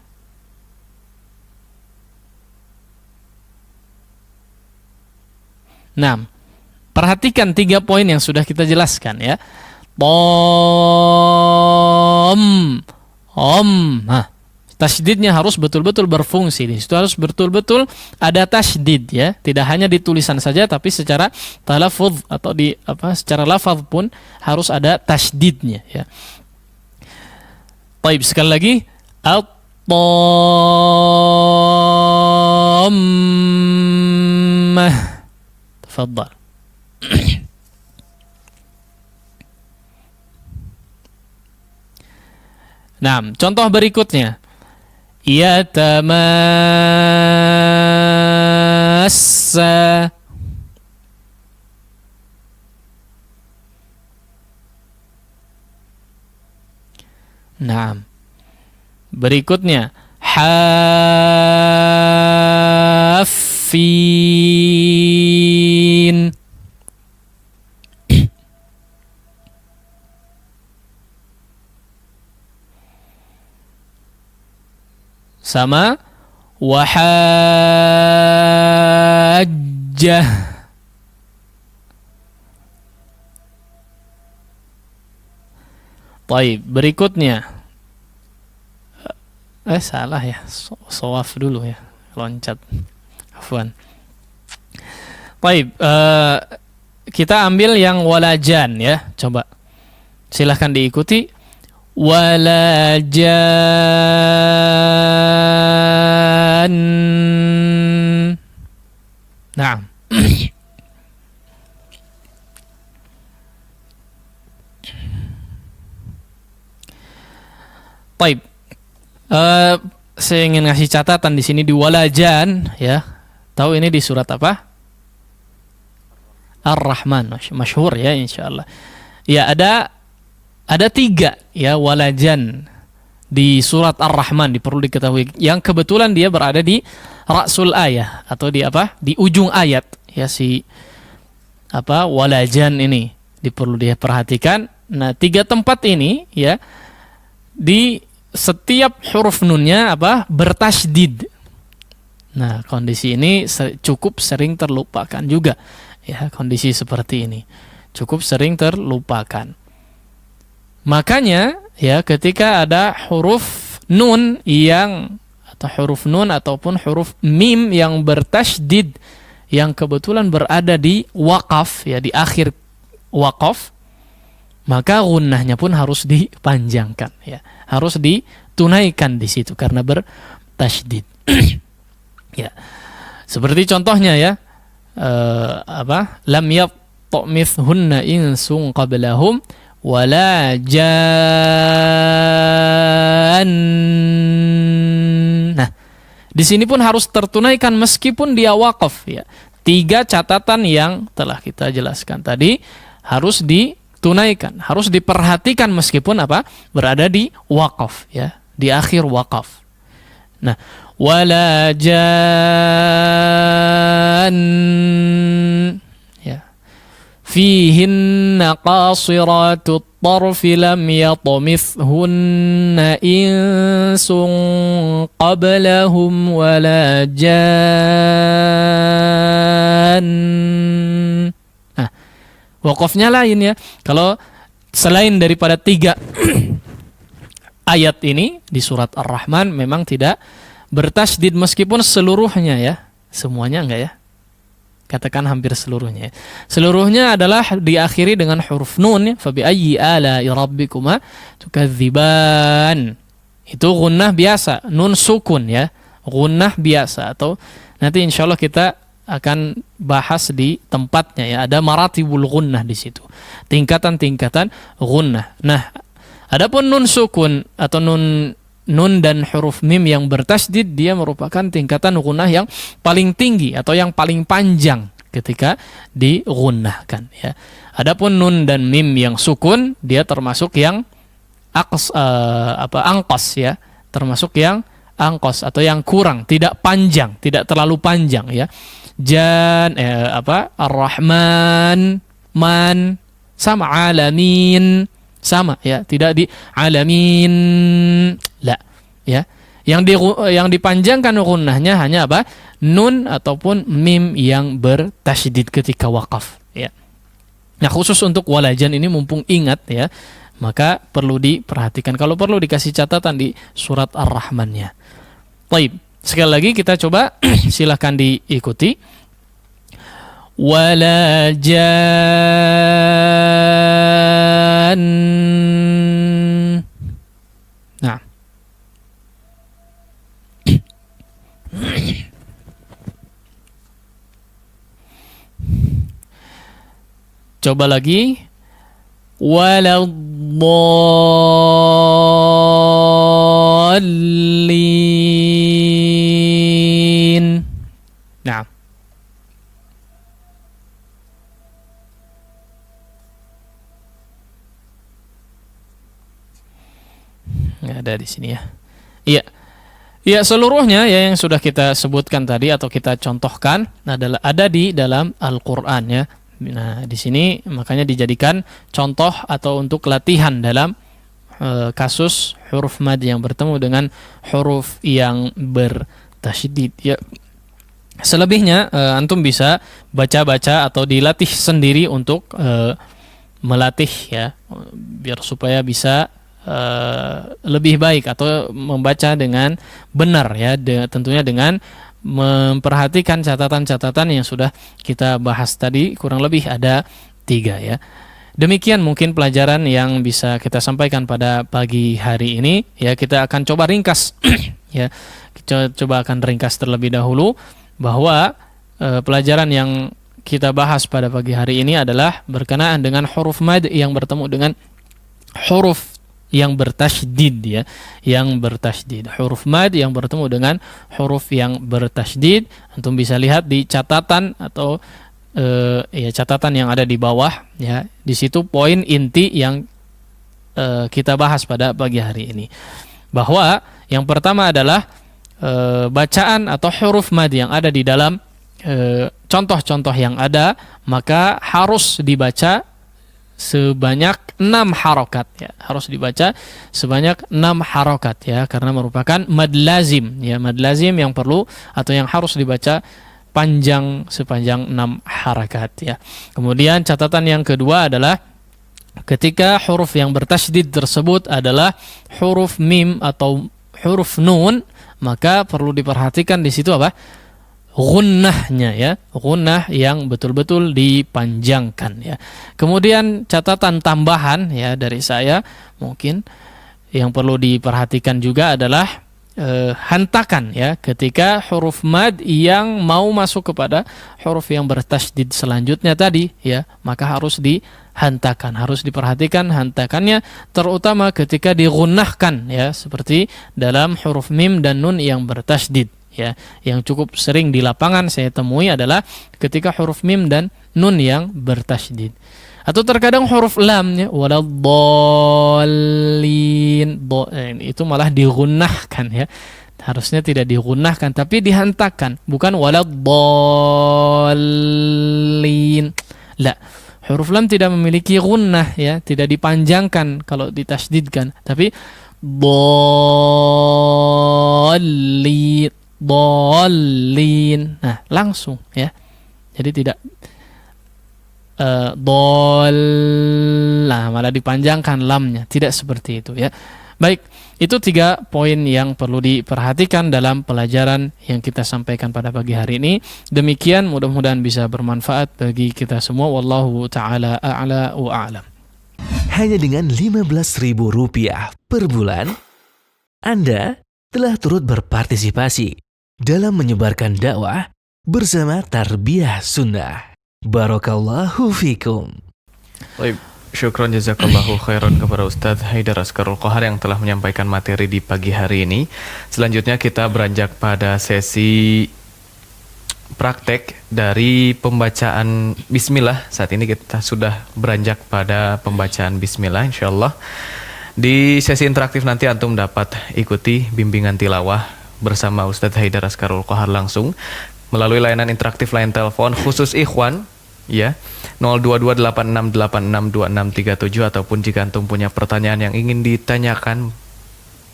Nah, perhatikan 3 poin yang sudah kita jelaskan ya. Nah, tasydidnya harus betul-betul berfungsi. Di situ harus betul-betul ada tasydid ya, tidak hanya di tulisan saja tapi secara talaffuz atau di secara lafaz pun harus ada tasydidnya ya. Baik, sekali lagi at-tammah. Tafadhal. Nah, contoh berikutnya. Yatamassa. Nah, berikutnya. Hafin. Sama wahajjah. Baik, berikutnya Salah ya. Shawaf dulu ya. Loncat. Afwan. Baik, kita ambil yang walajan ya. Coba. Silahkan diikuti. Walajan. Nah. Baik. Saya ingin ngasih catatan di sini di walajan ya. Tahu ini di surat apa? Ar-Rahman, masyhur ya insyaallah. Ya ada 3 ya walajan di surat Ar-Rahman, perlu diketahui. Yang kebetulan dia berada di ra'sul ayah atau di apa? Di ujung ayat ya si apa? Walajan ini perlu dia perhatikan. Nah, 3 tempat ini ya di setiap huruf nunnya apa? Bertasydid. Nah, kondisi ini cukup sering terlupakan juga. Ya, kondisi seperti ini cukup sering terlupakan. Makanya ya ketika ada huruf nun ataupun huruf mim yang bertasydid yang kebetulan berada di waqaf ya, di akhir waqaf, maka gunnahnya pun harus dipanjangkan ya. Harus ditunaikan di situ karena bertasydid. Ya. Seperti contohnya ya, lam yatmithunna insun qablahum wala jan. Nah, di sini pun harus tertunaikan meskipun dia waqaf ya. 3 catatan yang telah kita jelaskan tadi harus ditunaikan, harus diperhatikan meskipun apa? Berada di waqaf ya, di akhir waqaf. Nah, wala jan ya. Fihinna qasiratut tarfi lam yatmithunna insun qablahum wala jan. Nah, waqafnya lain ya. Kalau selain daripada 3 ayat ini di surat Ar-Rahman memang tidak bertasydid meskipun seluruhnya ya. Semuanya enggak ya? Katakan hampir seluruhnya. Seluruhnya adalah diakhiri dengan huruf nun ya. Fa bi ayyi ala'i rabbikuma tukadziban. Itu gunnah biasa, nun sukun ya. Gunnah biasa atau nanti insyaallah kita akan bahas di tempatnya ya. Ada maratibul gunnah di situ. Tingkatan-tingkatan gunnah. Nah, adapun nun sukun atau nun dan huruf mim yang bertasydid, dia merupakan tingkatan gunnah yang paling tinggi atau yang paling panjang ketika digunnahkan ya. Adapun nun dan mim yang sukun, dia termasuk yang angkos ya, termasuk yang angkos atau yang kurang, tidak panjang, tidak terlalu panjang ya. Jan Ar-Rahman, man sama alamin sama ya, tidak di alamin la ya. Yang dipanjangkan gunnahnya hanya apa? Nun ataupun mim yang bertasydid ketika waqaf ya. Nah, khusus untuk walajan ini mumpung ingat ya, maka perlu diperhatikan. Kalau perlu dikasih catatan di surat Ar-Rahman-nya. Baik, sekali lagi kita coba silahkan diikuti. Walajan. Nah. Coba lagi. Waladdallin. Nah. Nggak ada di sini ya. Iya. Ya, seluruhnya ya yang sudah kita sebutkan tadi atau kita contohkan adalah ada di dalam Al-Qur'an ya. Nah, di sini makanya dijadikan contoh atau untuk latihan dalam kasus huruf mad yang bertemu dengan huruf yang bertasydid ya. Selebihnya antum bisa baca-baca atau dilatih sendiri untuk melatih ya, biar supaya bisa lebih baik atau membaca dengan benar ya, tentunya dengan memperhatikan catatan-catatan yang sudah kita bahas tadi, kurang lebih ada 3 ya. Demikian mungkin pelajaran yang bisa kita sampaikan pada pagi hari ini ya. Kita akan coba ringkas ya. Kita coba akan ringkas terlebih dahulu bahwa pelajaran yang kita bahas pada pagi hari ini adalah berkenaan dengan huruf mad yang bertemu dengan huruf yang bertasydid ya, yang bertasydid. Huruf mad yang bertemu dengan huruf yang bertasydid. Antum bisa lihat di catatan atau catatan yang ada di bawah ya. Di situ poin inti yang kita bahas pada pagi hari ini. Bahwa yang pertama adalah bacaan atau huruf mad yang ada di dalam contoh-contoh yang ada, maka harus dibaca sebanyak 6 harokat ya, harus dibaca sebanyak 6 harokat ya, karena merupakan mad lazim ya, mad lazim yang perlu atau yang harus dibaca sepanjang 6 harakat ya. Kemudian catatan yang kedua adalah ketika huruf yang bertasydid tersebut adalah huruf mim atau huruf nun, maka perlu diperhatikan di situ apa? Gunnahnya ya, gunnah yang betul-betul dipanjangkan ya. Kemudian catatan tambahan ya dari saya mungkin yang perlu diperhatikan juga adalah hentakan ya, ketika huruf mad yang mau masuk kepada huruf yang bertasydid selanjutnya tadi ya, maka harus dihantakan, harus diperhatikan hentakannya, terutama ketika digunnahkan ya, seperti dalam huruf mim dan nun yang bertasydid ya. Yang cukup sering di lapangan saya temui adalah ketika huruf mim dan nun yang bertasydid. Atau terkadang huruf lam ya, waladdallin, itu malah digunnahkan ya. Harusnya tidak digunnahkan tapi dihantakan, bukan waladdallin. La, huruf lam tidak memiliki gunnah ya, tidak dipanjangkan kalau ditasydidkan, tapi dallin. Nah, langsung ya. Jadi tidak malah dipanjangkan lamnya, tidak seperti itu ya. Baik, itu 3 poin yang perlu diperhatikan dalam pelajaran yang kita sampaikan pada pagi hari ini. Demikian, mudah-mudahan bisa bermanfaat bagi kita semua. Wallahu ta'ala a'la wa a'lam. Hanya dengan Rp15.000 per bulan, Anda telah turut berpartisipasi dalam menyebarkan dakwah bersama Tarbiyah Sunnah. Barakallahu fikum. Baik, syukron jazakallahu khairan kepada Ustadz Haidar Askarul Qohar yang telah menyampaikan materi di pagi hari ini. Selanjutnya kita beranjak pada sesi praktek dari pembacaan Bismillah. Saat ini kita sudah beranjak pada pembacaan Bismillah, insyaallah. Di sesi interaktif nanti antum dapat ikuti bimbingan tilawah bersama Ustadz Haidar Askarul Qohar langsung melalui layanan interaktif line telepon khusus ikhwan ya, 02286862637, ataupun jika antum punya pertanyaan yang ingin ditanyakan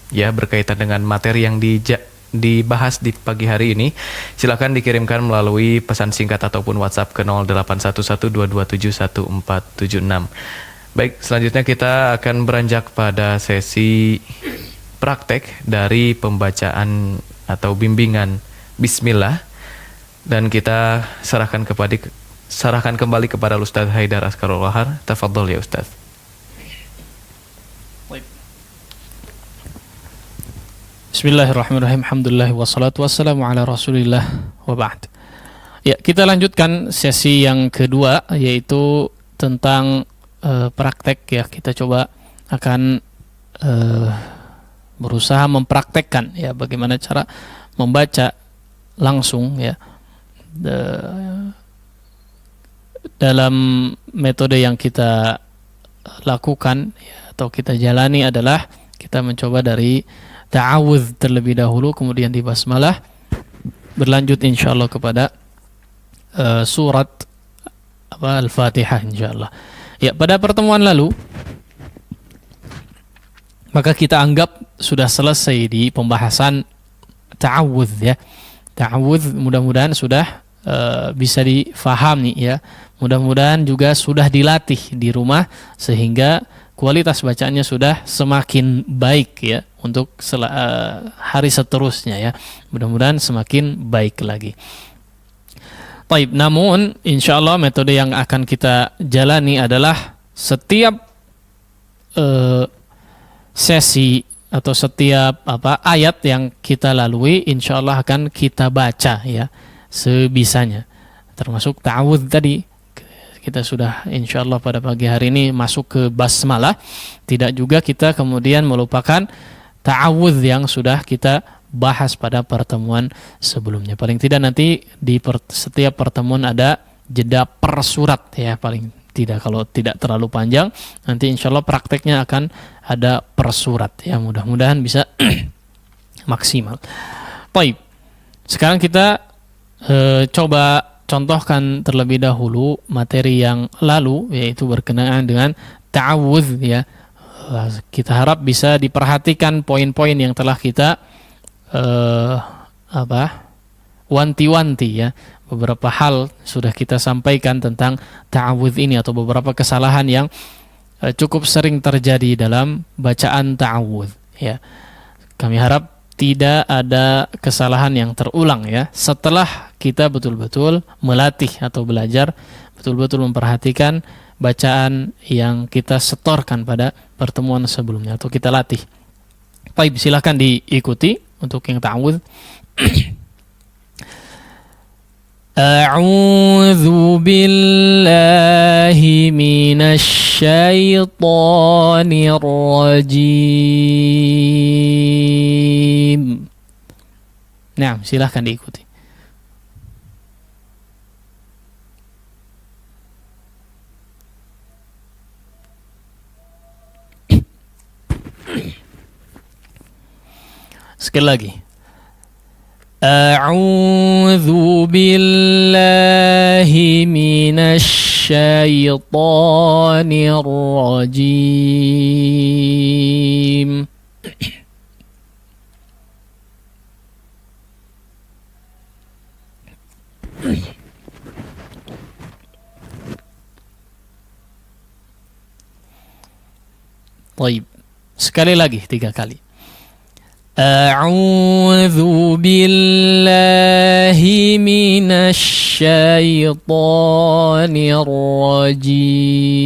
ya berkaitan dengan materi yang dibahas di pagi hari ini, silakan dikirimkan melalui pesan singkat ataupun WhatsApp ke 081122711476. Baik, selanjutnya kita akan beranjak pada sesi praktek dari pembacaan atau bimbingan Bismillah, dan kita serahkan kembali kepada Ustadz Haidar Askarul Qohar. Tafadhol ya Ustadz. Bismillahirrahmanirrahim. Alhamdulillah wassalatu wassalamu ala Rasulillah wa ba'd. Ya, kita lanjutkan sesi yang kedua, yaitu tentang praktek ya. Kita coba akan berusaha mempraktekkan ya bagaimana cara membaca langsung ya dalam metode yang kita lakukan ya, atau kita jalani adalah kita mencoba dari ta'awudz terlebih dahulu, kemudian di basmalah, berlanjut insyaallah kepada surat Al-Fatihah insyaallah. Ya, pada pertemuan lalu maka kita anggap sudah selesai di pembahasan ta'awudz ya. Ta'awudz mudah-mudahan sudah bisa difahami ya. Mudah-mudahan juga sudah dilatih di rumah sehingga kualitas bacaannya sudah semakin baik ya untuk hari seterusnya ya. Mudah-mudahan semakin baik lagi. Baik, namun insya Allah metode yang akan kita jalani adalah setiap sesi atau setiap ayat yang kita lalui insya Allah akan kita baca ya sebisanya, termasuk ta'awudz tadi. Kita sudah insya Allah pada pagi hari ini masuk ke basmalah. Tidak juga kita kemudian melupakan ta'awudz yang sudah kita bahas pada pertemuan sebelumnya. Paling tidak nanti di setiap pertemuan ada jeda per surat ya, paling tidak, kalau tidak terlalu panjang nanti insya Allah prakteknya akan ada per surat ya, mudah-mudahan bisa maksimal. Baik, sekarang kita coba contohkan terlebih dahulu materi yang lalu, yaitu berkenaan dengan ta'awudz ya. Kita harap bisa diperhatikan poin-poin yang telah kita wanti-wanti ya. Beberapa hal sudah kita sampaikan tentang ta'awudz ini, atau beberapa kesalahan yang cukup sering terjadi dalam bacaan ta'awudz ya. Kami harap tidak ada kesalahan yang terulang ya, setelah kita betul-betul melatih atau belajar, betul-betul memperhatikan bacaan yang kita setorkan pada pertemuan sebelumnya atau kita latih. Baik, silakan diikuti untuk yang ta'awudz. A'udzu billahi minasy syaithanir rajim. Nah, silahkan diikuti. Sekali lagi. A'udzu billahi minasy syaithanir rajim. Baik, sekali lagi 3 kali. A'udzu billahi minasy syaithanir rajim.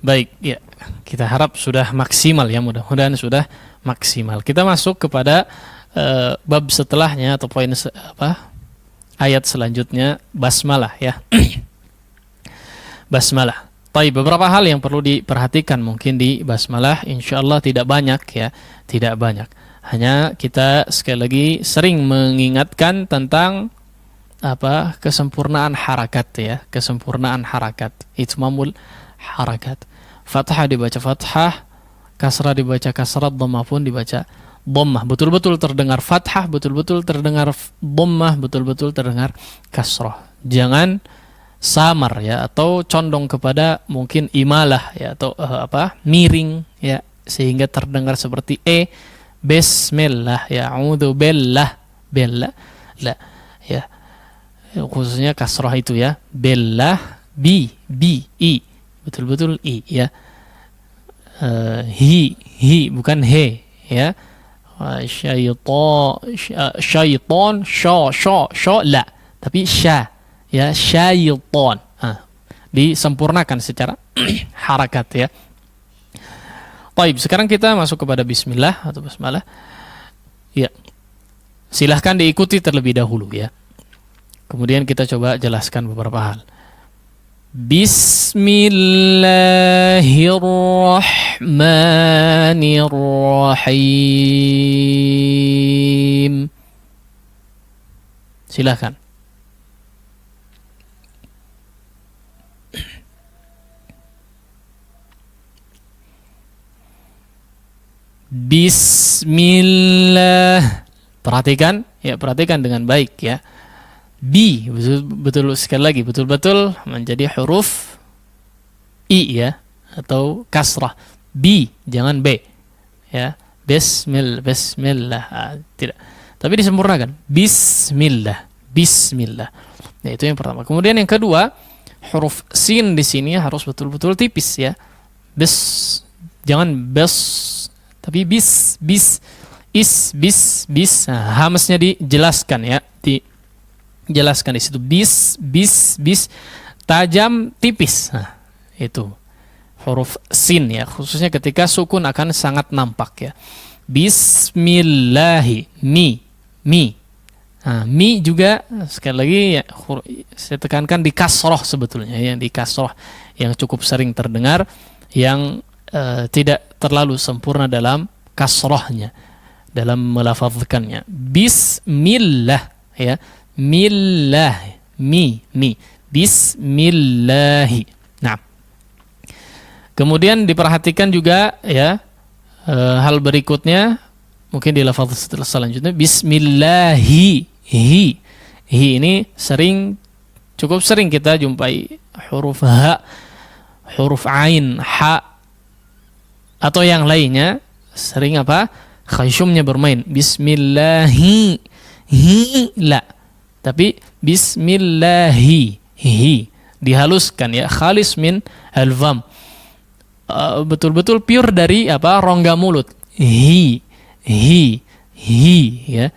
Baik, ya. Kita harap sudah maksimal ya, mudah-mudahan sudah maksimal. Kita masuk kepada bab setelahnya atau poin ayat selanjutnya, basmalah ya. Basmalah. Baik, beberapa hal yang perlu diperhatikan mungkin di basmalah, insyaallah tidak banyak ya, tidak banyak. Hanya kita sekali lagi sering mengingatkan tentang kesempurnaan harakat ya, kesempurnaan harakat, itmamul harakat. Fathah dibaca fathah, kasrah dibaca kasrah, dhammah pun dibaca dhammah. Betul-betul terdengar fathah, betul-betul terdengar dhammah, betul-betul terdengar kasrah. Jangan samar ya, atau condong kepada mungkin imalah ya, atau miring ya, sehingga terdengar seperti bismillah ya, a'udzu billah, billah la ya, khususnya kasrah itu ya, billah i, betul-betul i ya, hi bukan he ya, syaitan sya la, tapi sya ya, syaitan disempurnakan secara harakat ya. Baik, sekarang kita masuk kepada bismillah atau basmalah ya. Silahkan diikuti terlebih dahulu ya, kemudian kita coba jelaskan beberapa hal. Bismillahirrahmanirrahim. Silakan. Bismillah. Perhatikan ya, perhatikan dengan baik ya. Betul sekali lagi, betul-betul menjadi huruf i ya, atau kasrah. bi, jangan b. Ya, bismillah. Tidak. Tapi disempurnakan. Bismillah. Nah, itu yang pertama. Kemudian yang kedua, huruf sin di sini harus betul-betul tipis ya. Jangan bes, tapi bis. Nah, hamsnya dijelaskan ya. Dijelaskan di situ. Bis. Tajam, tipis. Nah, itu huruf sin ya, khususnya ketika sukun akan sangat nampak ya. Bismillahi, mi. Nah, mi juga sekali lagi ya, saya tekankan di kasroh sebetulnya ya, di kasroh yang cukup sering terdengar, yang tidak terlalu sempurna dalam kasrohnya, dalam melafazkannya. Bismillah ya, mi. Bismillahi. Nah, kemudian diperhatikan juga ya hal berikutnya, mungkin di lafaz selanjutnya, bismillahi. Hi ini cukup sering kita jumpai huruf ha, huruf ain, ha atau yang lainnya sering khasyumnya bermain. Bismillahi, la. Tapi bismillahi, dihaluskan ya, khalis min al-fam. Betul-betul pure dari rongga mulut. Hi ya.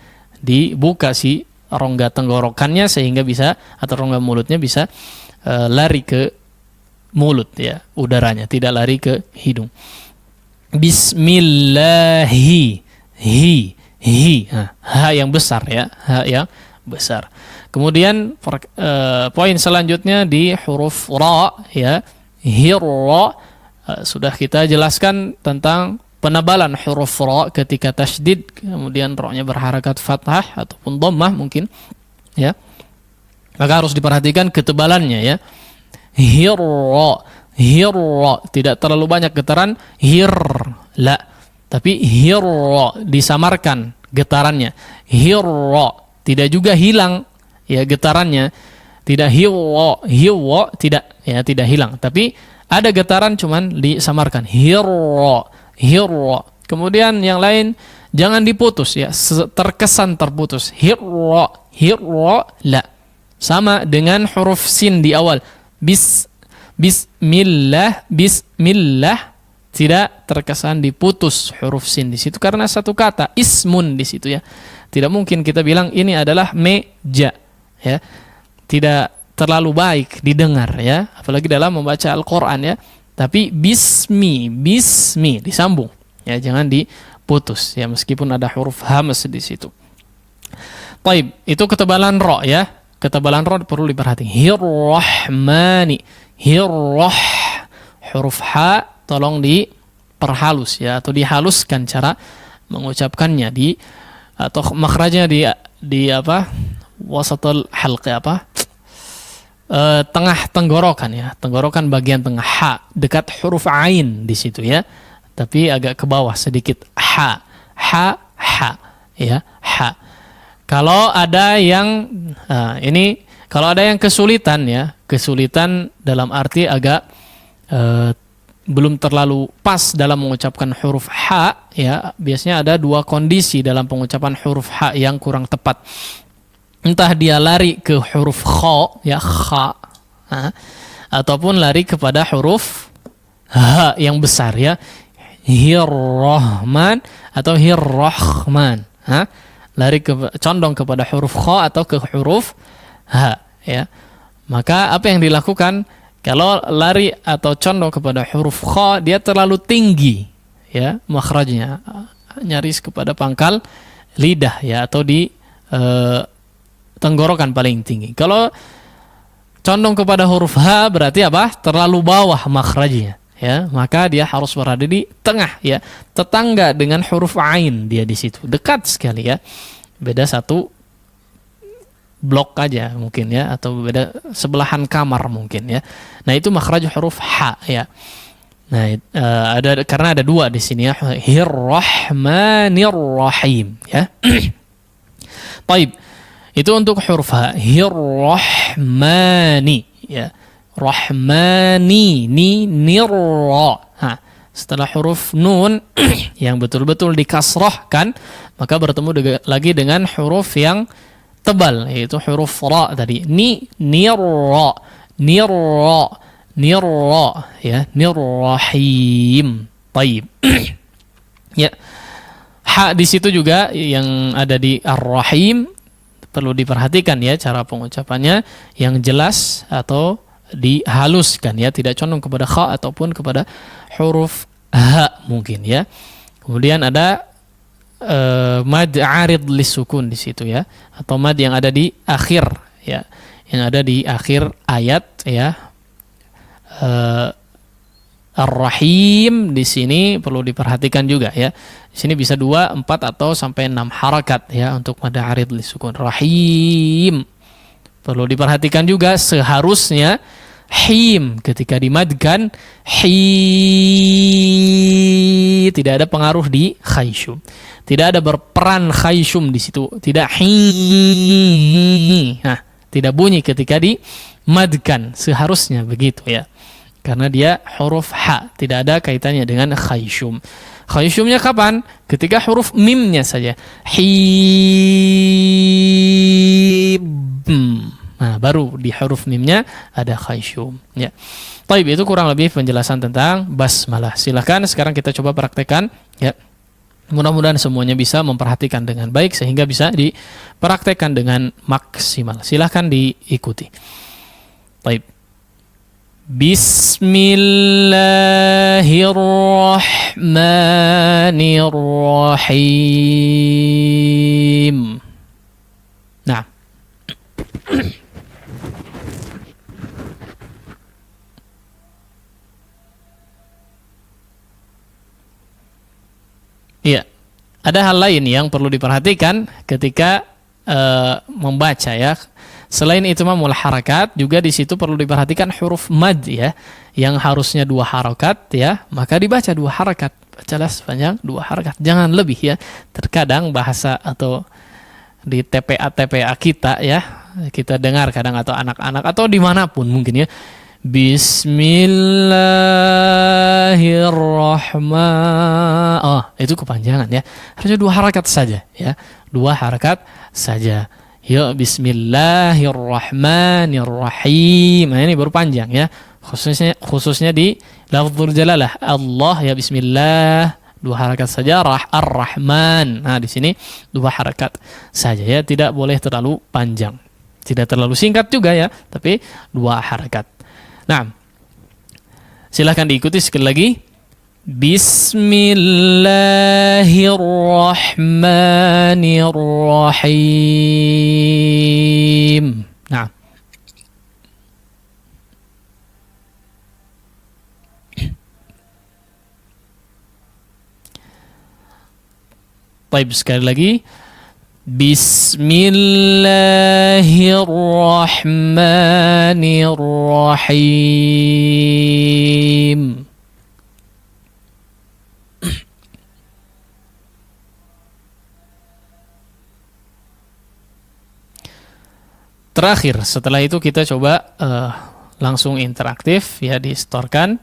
Dibuka si rongga tenggorokannya sehingga bisa, atau rongga mulutnya bisa lari ke mulut ya, udaranya tidak lari ke hidung. Bismillahi, ha yang besar ya, ha yang besar. Kemudian poin selanjutnya di huruf ra ya, hirra. Sudah kita jelaskan tentang penebalan huruf ra ketika tasydid, kemudian ra-nya berharakat fathah ataupun dhammah mungkin ya. Maka harus diperhatikan ketebalannya ya. Hirra, tidak terlalu banyak getaran la, tapi hirra disamarkan getarannya. Hirra tidak juga hilang ya getarannya, tidak hiwa tidak ya, tidak hilang, tapi ada getaran cuman disamarkan. Hirra. Kemudian yang lain jangan diputus ya, terkesan terputus. Hirra, la. Sama dengan huruf sin di awal. Bismillah, tidak terkesan diputus huruf sin di situ karena satu kata ismun di situ ya. Tidak mungkin kita bilang ini adalah meja ya. Tidak terlalu baik didengar ya, apalagi dalam membaca Al-Qur'an ya. Tapi bismi disambung ya, jangan diputus ya, meskipun ada huruf hamz di situ. Taib, itu ketebalan ra ya. Ketebalan ra perlu diperhatikan. Hirrahmani, huruf ha tolong diperhalus ya, atau dihaluskan cara mengucapkannya atau makhrajnya di wasatul halqi tengah tenggorokan ya, tenggorokan bagian tengah, ha dekat huruf ain di situ ya, tapi agak ke bawah sedikit, ha ya, ha. Kalau ada yang kalau ada yang kesulitan ya, kesulitan dalam arti agak belum terlalu pas dalam mengucapkan huruf ha ya, biasanya ada dua kondisi dalam pengucapan huruf ha yang kurang tepat. Entah dia lari ke huruf kha ya, kha, ataupun lari kepada huruf ha yang besar ya, hirrahman atau hirrahman, lari condong kepada huruf kha atau ke huruf ha ya. Maka apa yang dilakukan kalau lari atau condong kepada huruf kha, dia terlalu tinggi ya makhrajnya, nyaris kepada pangkal lidah ya, atau di tenggorokan paling tinggi. Kalau condong kepada huruf ha berarti terlalu bawah makhrajnya ya, maka dia harus berada di tengah ya, tetangga dengan huruf ain dia di situ, dekat sekali ya, beda satu blok aja mungkin ya, atau beda sebelahan kamar mungkin ya. Nah, itu makhraj huruf ha ya. Nah, karena ada dua di sini ya, hirrahmanirrahim ya. Taib, itu untuk huruf ha. Hirrahmani ya, rahmani, nirra. setelah huruf nun yang betul-betul dikasrohkan, maka bertemu lagi dengan huruf yang tebal, yaitu huruf ra tadi. Nirra, ya, nirrahim. Taib. Ya. Ha di situ juga yang ada di ar-rahim perlu diperhatikan ya cara pengucapannya yang jelas atau dihaluskan ya, tidak condong kepada kha ataupun kepada huruf ha mungkin ya. Kemudian ada mad arid lisukun di situ ya, atau mad yang ada di akhir ya, yang ada di akhir ayat ya. Ar-Rahim di sini perlu diperhatikan juga ya. Di sini bisa 2, 4 atau sampai 6 harakat ya untuk mad arid lisukun. Rahim. Perlu diperhatikan juga seharusnya him ketika dimadkan tidak ada pengaruh di khayshum. Tidak ada berperan khayshum di situ. Tidak Nah, tidak bunyi ketika dimadkan. Seharusnya begitu ya. Karena dia huruf ha, tidak ada kaitannya dengan khayshum. Khayshumnya kapan? Ketika huruf mimnya saja. Nah, baru di huruf mimnya ada khayshum ya. Taib, itu kurang lebih penjelasan tentang basmalah. Silakan sekarang kita coba praktekkan ya. Mudah-mudahan semuanya bisa memperhatikan dengan baik sehingga bisa dipraktekkan dengan maksimal. Silakan diikuti. Taib. Bismillahirrahmanirrahim. Nah. Iya. Ada hal lain yang perlu diperhatikan ketika membaca ya. Selain itu mamul harakat, juga di situ perlu diperhatikan huruf mad ya, yang harusnya 2 harakat ya, maka dibaca 2 harakat. Bacalah sepanjang 2 harakat, jangan lebih ya. Terkadang bahasa atau di TPA kita ya, kita dengar kadang atau anak-anak atau dimanapun mungkin ya, Bismillahirrahmanirrahim. Itu kepanjangan ya. Harusnya 2 harakat saja ya. 2 harakat saja. Ya, bismillahirrahmanirrahim. Nah, ini baru panjang ya. Khususnya di lafzul jalalah Allah ya, bismillah 2 harakat saja, ar-rahman. Nah, di sini 2 harakat saja ya, tidak boleh terlalu panjang. Tidak terlalu singkat juga ya, tapi 2 harakat. Nah, silahkan diikuti sekali lagi. Bismillahirrahmanirrahim. Nah. Baik, sekali lagi. Bismillahirrahmanirrahim. Terakhir, setelah itu kita coba langsung interaktif ya, distorkan.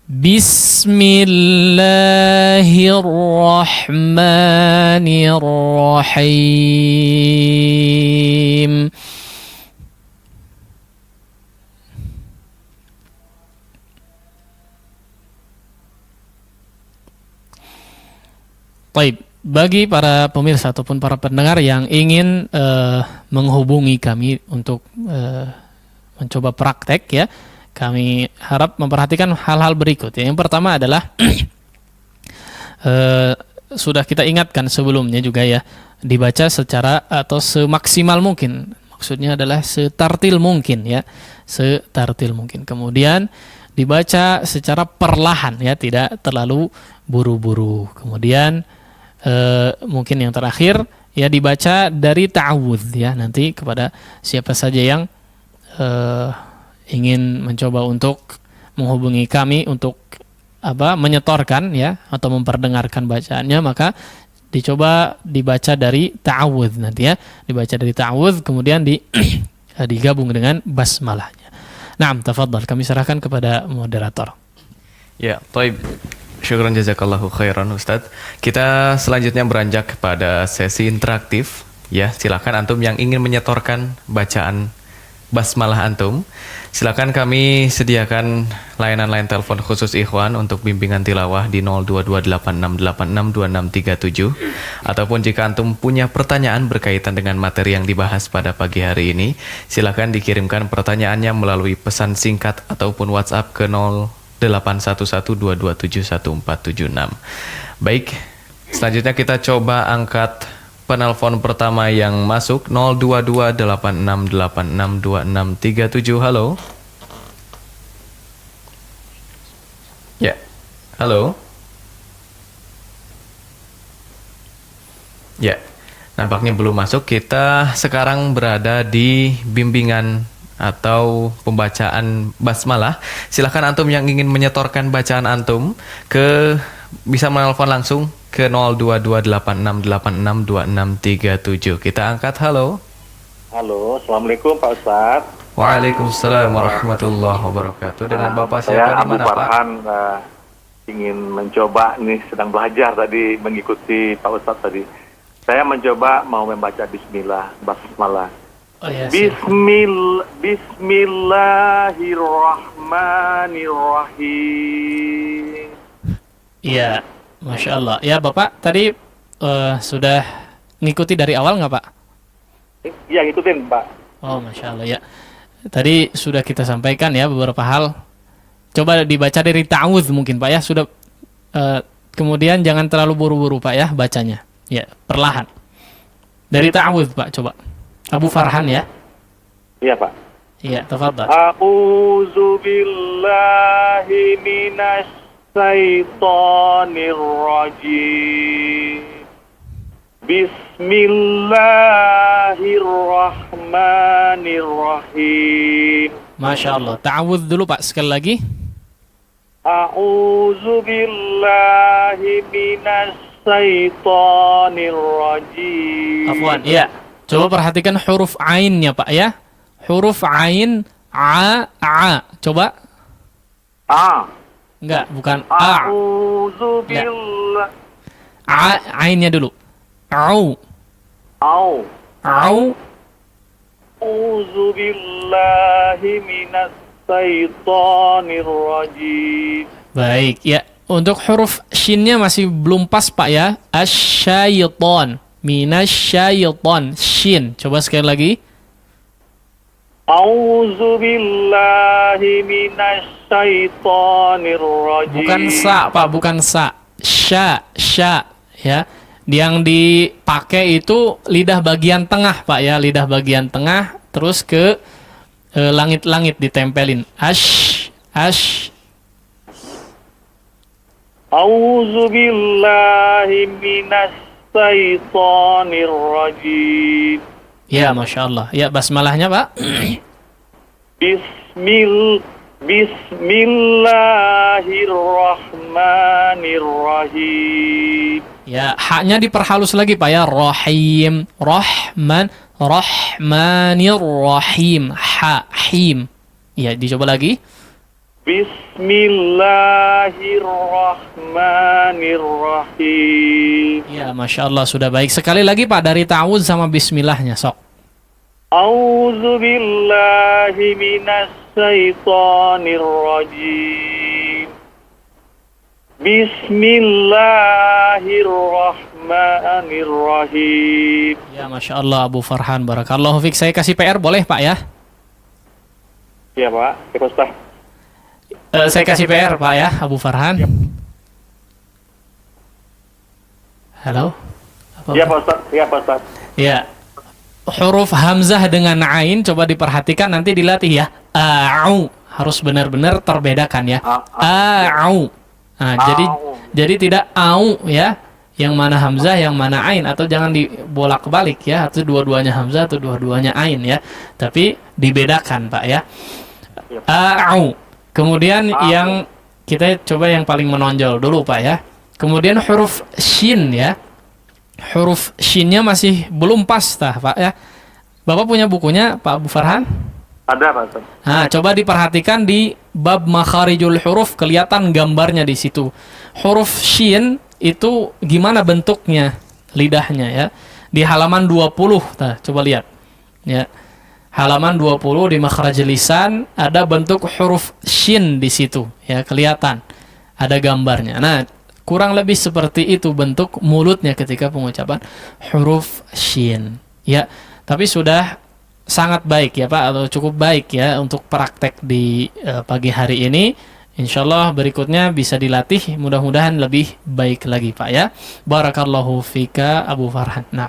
Bismillahirrahmanirrahim. Baik. Bagi para pemirsa ataupun para pendengar yang ingin menghubungi kami untuk mencoba praktek ya, kami harap memperhatikan hal-hal berikut. Yang pertama adalah sudah kita ingatkan sebelumnya juga ya, dibaca secara atau semaksimal mungkin. Maksudnya adalah setartil mungkin ya, setartil mungkin. Kemudian dibaca secara perlahan ya, tidak terlalu buru-buru. Kemudian mungkin yang terakhir ya, dibaca dari ta'awudz ya, nanti kepada siapa saja yang ingin mencoba untuk menghubungi kami untuk menyetorkan ya atau memperdengarkan bacaannya, maka dicoba dibaca dari ta'awudz nanti ya, dibaca dari ta'awudz kemudian digabung dengan basmalahnya. Naam, tafadhal, kami serahkan kepada moderator. Ya, Taib. Syukran jazakallahu khairan Ustadz. Kita selanjutnya beranjak kepada sesi interaktif. Ya, silakan antum yang ingin menyetorkan bacaan basmalah antum. Silakan kami sediakan layanan line telepon khusus ikhwan untuk bimbingan tilawah di 0228686267. Ataupun jika antum punya pertanyaan berkaitan dengan materi yang dibahas pada pagi hari ini, silakan dikirimkan pertanyaannya melalui pesan singkat ataupun WhatsApp ke 081122711476. Baik, selanjutnya kita coba angkat penelpon pertama yang masuk 02286862637. Halo. Ya. Halo. Ya. Nampaknya belum masuk. Kita sekarang berada di bimbingan atau pembacaan basmalah. Silakan antum yang ingin menyetorkan bacaan antum bisa menelpon langsung ke 0228686267. Kita angkat. Halo. Halo, Assalamualaikum Pak Ustadz. Waalaikumsalam warahmatullahi wabarakatuh. Dengan Bapak siapa, di mana Pak? Saya Abu Farhan, ingin mencoba nih, sedang belajar tadi mengikuti Pak Ustadz tadi. Saya mencoba mau membaca Bismillah, basmalah. Oh ya, Bismillahirrahmanirrahim. Iya, Masya Allah. Ya Bapak, tadi sudah ngikuti dari awal nggak Pak? Iya, ngikutin Pak. Oh Masya Allah ya. Tadi sudah kita sampaikan ya beberapa hal. Coba dibaca dari ta'awudz mungkin Pak ya. Sudah kemudian jangan terlalu buru-buru Pak ya bacanya. Ya, perlahan. Dari ta'awudz Pak, coba. Abu Farhan ya. Iya Pak. Iya, tafadhal. A'udzu billahi minasy syaitonir rajim. Bismillahirrahmanirrahim. Masya Allah. Ta'awudz dulu Pak, sekali lagi. A'udzu billahi minasy syaitonir rajim. Afwan, iya. Coba perhatikan huruf ainnya Pak ya. Huruf ain, a. Coba. A. Enggak, bukan a. A'udzu billahi. Ainnya dulu. Au. Au. Au. A'udzu billahi minasy syaitonir rajim. Baik, ya. Untuk huruf shinnya masih belum pas Pak ya. Asyaiton. Minasyaiton. Shin. Coba sekali lagi. A'udzu billahi minasy syaitonir rajim. Bukan sa Pak, bukan sa. Sya. Ya. Yang dipakai itu lidah bagian tengah Pak ya. Lidah bagian tengah. Terus ke langit-langit ditempelin. Ash. A'udzu billahi minasy syaitonir rajim. Ya, Masya Allah. Ya, basmalahnya Pak. Bismillahirrahmanirrahim. Ya, haknya diperhalus lagi Pak ya. Rahim, Rahmanirrahim. Him. Ya, dicoba lagi. Bismillahirrahmanirrahim. Ya, Masya Allah, sudah baik. Sekali lagi Pak, dari ta'awudz sama bismillahnya, sok. A'udzu billahi minasy syaitonir rajim. Bismillahirrahmanirrahim. Ya, Masya Allah, Abu Farhan, barakallahu fiik. Saya kasih PR, boleh Pak ya? Iya Pak, ya Pak Ustaz. Saya kasih PR Pak ya, Abu Farhan. Halo? Iya Pak Ustaz, iya Pak Ustaz. Ya. Huruf hamzah dengan ain coba diperhatikan, nanti dilatih ya. A'u harus benar-benar terbedakan ya. A'u. Nah, jadi tidak au ya. Yang mana hamzah, yang mana ain, atau jangan dibolak-balik ya. Atau dua-duanya hamzah atau dua-duanya ain ya. Tapi dibedakan Pak ya. A'u. Kemudian yang kita coba yang paling menonjol dulu Pak ya. Kemudian huruf shin ya. Huruf shinnya masih belum pas Pak ya. Bapak punya bukunya Pak Abu Farhan? Ada Pak Ustaz. Nah, coba diperhatikan di bab makharijul huruf, kelihatan gambarnya di situ. Huruf shin itu gimana bentuknya lidahnya ya. Di halaman 20, nah, coba lihat. Ya. Halaman 20 di makhrajul lisan ada bentuk huruf shin di situ, ya, kelihatan. Ada gambarnya. Nah, kurang lebih seperti itu bentuk mulutnya ketika pengucapan huruf shin. Ya, tapi sudah sangat baik ya Pak, atau cukup baik ya untuk praktek di pagi hari ini. Insyaallah berikutnya bisa dilatih, mudah-mudahan lebih baik lagi Pak ya. Barakallahu fika Abu Farhan. Nah.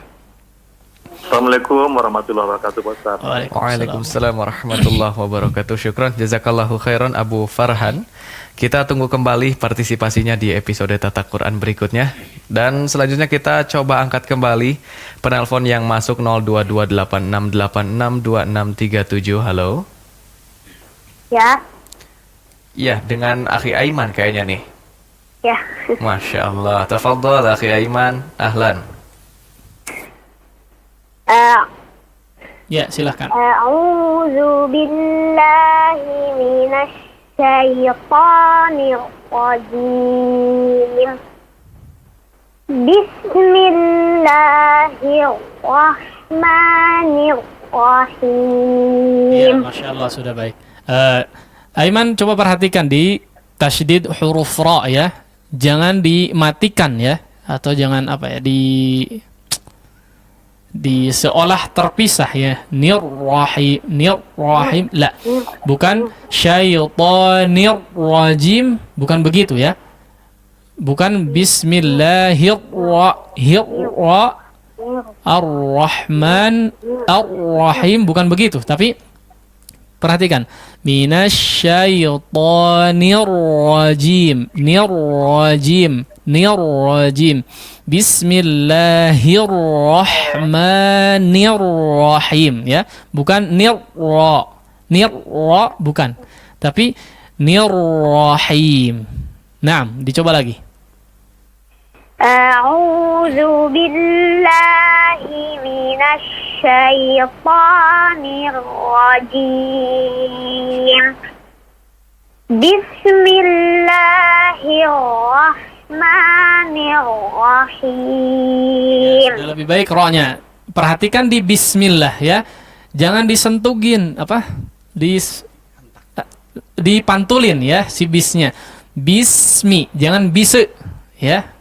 Assalamualaikum warahmatullahi wabarakatuh Pak Ustaz. Waalaikumsalam warahmatullahi wabarakatuh. Syukran jazakallahu khairan Abu Farhan. Kita tunggu kembali partisipasinya di episode Tata Quran berikutnya. Dan selanjutnya kita coba angkat kembali penelpon yang masuk 022868662637. Halo. Ya. Iya, dengan Akhi Aiman kayaknya nih. Ya. Masya Allah. Tafadhal Akhi Aiman. Ahlan. Ya, silahkan. A'udzu billahi minasy syaithanir rajim. Bismillahirrahmanirrahim. Ya, Masya Allah, sudah baik. Aiman, coba perhatikan di tasydid huruf ra ya. Jangan dimatikan ya, atau jangan apa ya, di seolah terpisah ya. Nirrahim, nirrahim, la. Bukan syaitanir rajim, bukan begitu ya. Bukan bismillahirrahmanirrahim ar-rahim, bukan begitu, tapi perhatikan, minasyaitonir rajim, nirrajim, nirrajim, bismillahirrahmanirrahim ya, bukan nirra, nirra bukan, tapi nirrahim. Nah, dicoba lagi. A'udzu billahi minasy syaitonir rajim. Bismillahirrahmanirrahim. Ya, lebih baik ro-nya. Perhatikan di bismillah ya. Jangan disentugin apa? Dipantulin ya si bisnya. Bismi, jangan bise ya.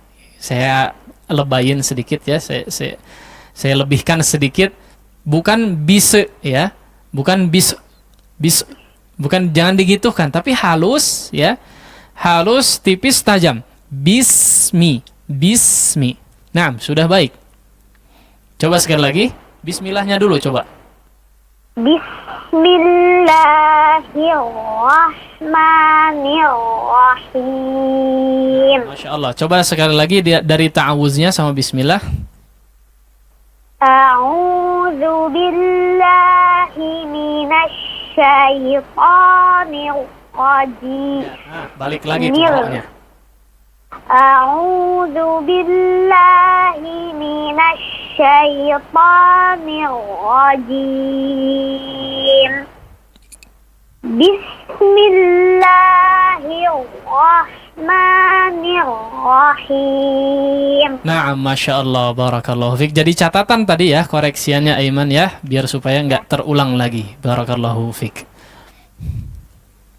Saya lebayin sedikit ya, saya lebihkan sedikit, bukan bise ya, bukan bukan, jangan digitukan, tapi halus ya, halus, tipis, tajam. Bismi, bismi. Nah, sudah baik. Coba sekali lagi, bismillahnya dulu coba. Bismillahirrahmanirrahim. Masya Allah. Coba sekali lagi dari ta'awuznya sama bismillah. A'udzu billahi minasy syaitonir rajim. Balik lagi pokoknya. A'udzu billahi minasy syaitonir rajim. Bismillahirrahmanirrahim. Nah, Masya Allah, barakallahu fiik. Jadi catatan tadi ya, koreksiannya Aiman ya, biar supaya nggak terulang lagi. Barakallahu fiik.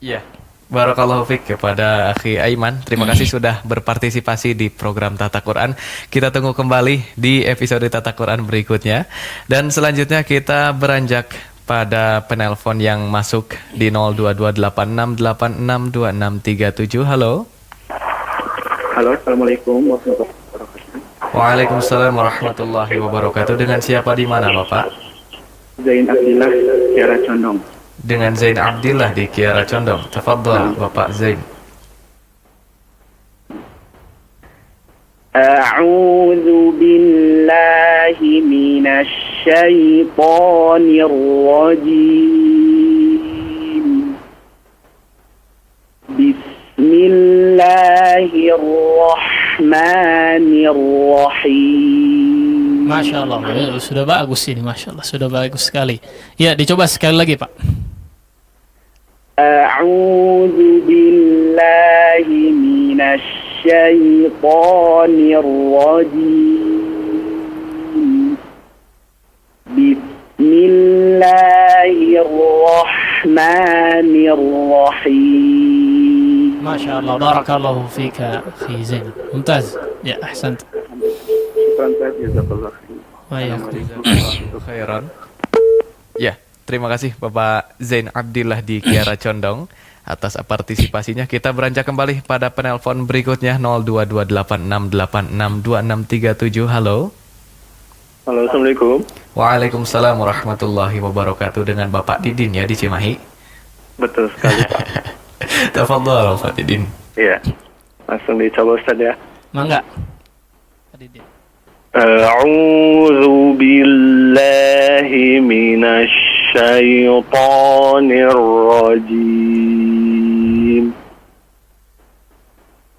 Iya. Barakallahu fiik kepada Akhi Aiman. Terima kasih sudah berpartisipasi di program Tata Quran. Kita tunggu kembali di episode Tata Quran berikutnya. Dan selanjutnya kita beranjak pada penelpon yang masuk di 022868662637. Halo. Halo, Assalamualaikum warahmatullahi wabarakatuh. Waalaikumsalam warahmatullahi wabarakatuh. Dengan siapa di mana Bapak? Zain Abdillah, Kiara Condong. Dengan Zain Abdillah di Kiara Condong. Tafadhal Bapak Zain. A'udzu billahi minasy syaitonir rajim. Bismillahirrahmanirrahim. Masya Allah, sudah bagus ini, Masya Allah, sudah bagus sekali. Ya, dicoba sekali lagi Pak. A'udzu billahi minasy syaithanir rajim. Bismillahirrahmanirrahim. Masya Allah, barakallahu fika akhi Zain. Mumtaz. Ya, ahsant. Syukran Ustaz, jazakallah khair. Wa Jazakallahu khairan. Ya, terima kasih Bapak Zain Abdillah di Kiara Condong atas partisipasinya. Kita beranjak kembali pada penelpon berikutnya 0228686267. Halo. Halo, Assalamualaikum. Waalaikumsalam warahmatullahi wabarakatuh. Dengan Bapak Didin ya di Cimahi. Betul sekali, Pak. Tafadhol Pak Didin. Iya. Langsung dicoba Ustaz ya. Mangga. Adidin. A'udzu billahi minasy syaithanir rajim.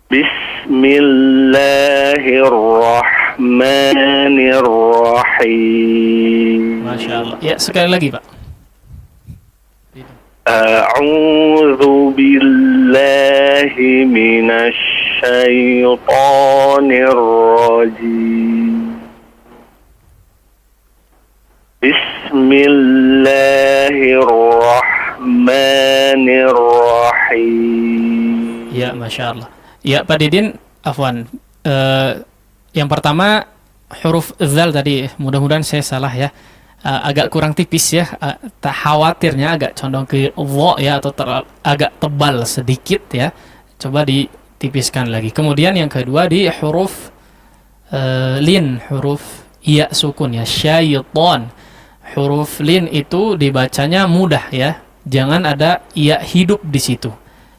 Bismillahirrahmanirrahim. Masya Allah. Ya, sekali lagi Pak. A'udzu billahi minasy syaithanir rajim. Bismillahirrahmanirrahim. Ya, Masya Allah. Ya, Pak Didin, afwan. Yang pertama, huruf zal tadi, mudah-mudahan saya salah ya. Agak kurang tipis ya, tak khawatirnya agak condong ke wo ya, atau agak tebal sedikit ya. Coba ditipiskan lagi. Kemudian yang kedua di huruf lin, huruf iya sukun ya, syaiton. Huruf lin itu dibacanya mudah ya, jangan ada iya hidup di situ,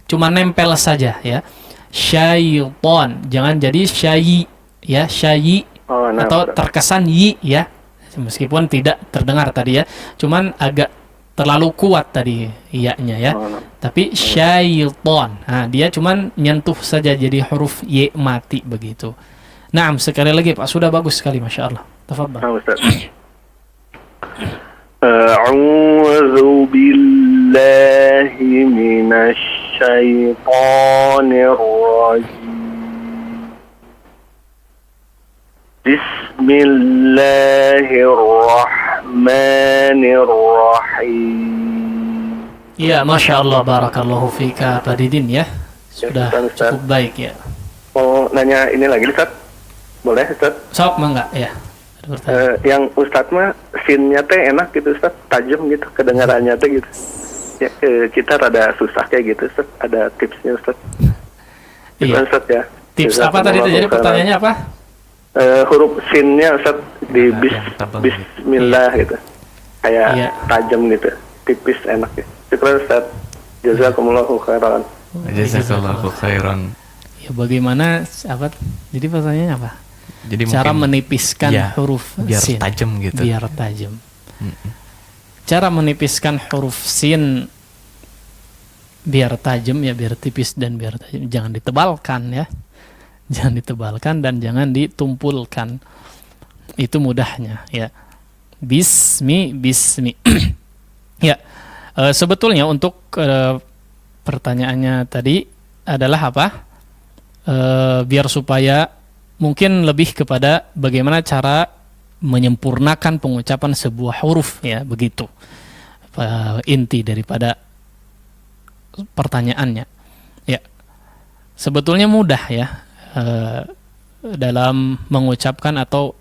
cuma nempel saja ya. Syaiton, jangan jadi syayi ya, syayi atau terkesan yi ya. Meskipun tidak terdengar tadi ya, cuman agak terlalu kuat tadi iya-nya ya. Tapi syaiton, nah, dia cuman nyentuh saja jadi huruf y mati begitu. Nah, sekali lagi Pak, sudah bagus sekali, Masya Allah. Tafadhal. A'udzu billahi minasy syaithanir rajim. Bismillahirrahmanirrahim. Ya, Masya Allah, barakallahu fika Pak Didin ya. Sudah cukup baik ya. Mau nanya ini lagi Ustaz? Boleh Ustaz? Sok, mangga ya. Yang Ustaz mah sinnya teh enak gitu Ustaz, tajam gitu kedengarannya teh gitu. Ya, kita rada susah kayak gitu Ustaz. Ada tipsnya Ustaz? Iya. Ustaz ya. Tips apa tadi? Jadi pertanyaannya apa? Huruf sinnya Ustaz di bismillah gitu. Kayak Iya. tajam gitu. Tipis enak ya. Syukran Ustaz. Jazakumullahu khairan. Jazakallahu khairan. Ya, bagaimana apa? Jadi pertanyaannya apa? Jadi Cara mungkin menipiskan ya, huruf biar sin. tajam gitu. Biar tajam. Cara menipiskan huruf sin biar tajam ya, biar tipis dan biar tajam. Jangan ditebalkan ya. Jangan ditebalkan dan jangan ditumpulkan. Itu mudahnya ya. Bismi. Ya. Sebetulnya untuk pertanyaannya tadi adalah apa? Biar supaya mungkin lebih kepada bagaimana cara menyempurnakan pengucapan sebuah huruf ya, begitu inti daripada pertanyaannya ya. Sebetulnya mudah ya dalam mengucapkan atau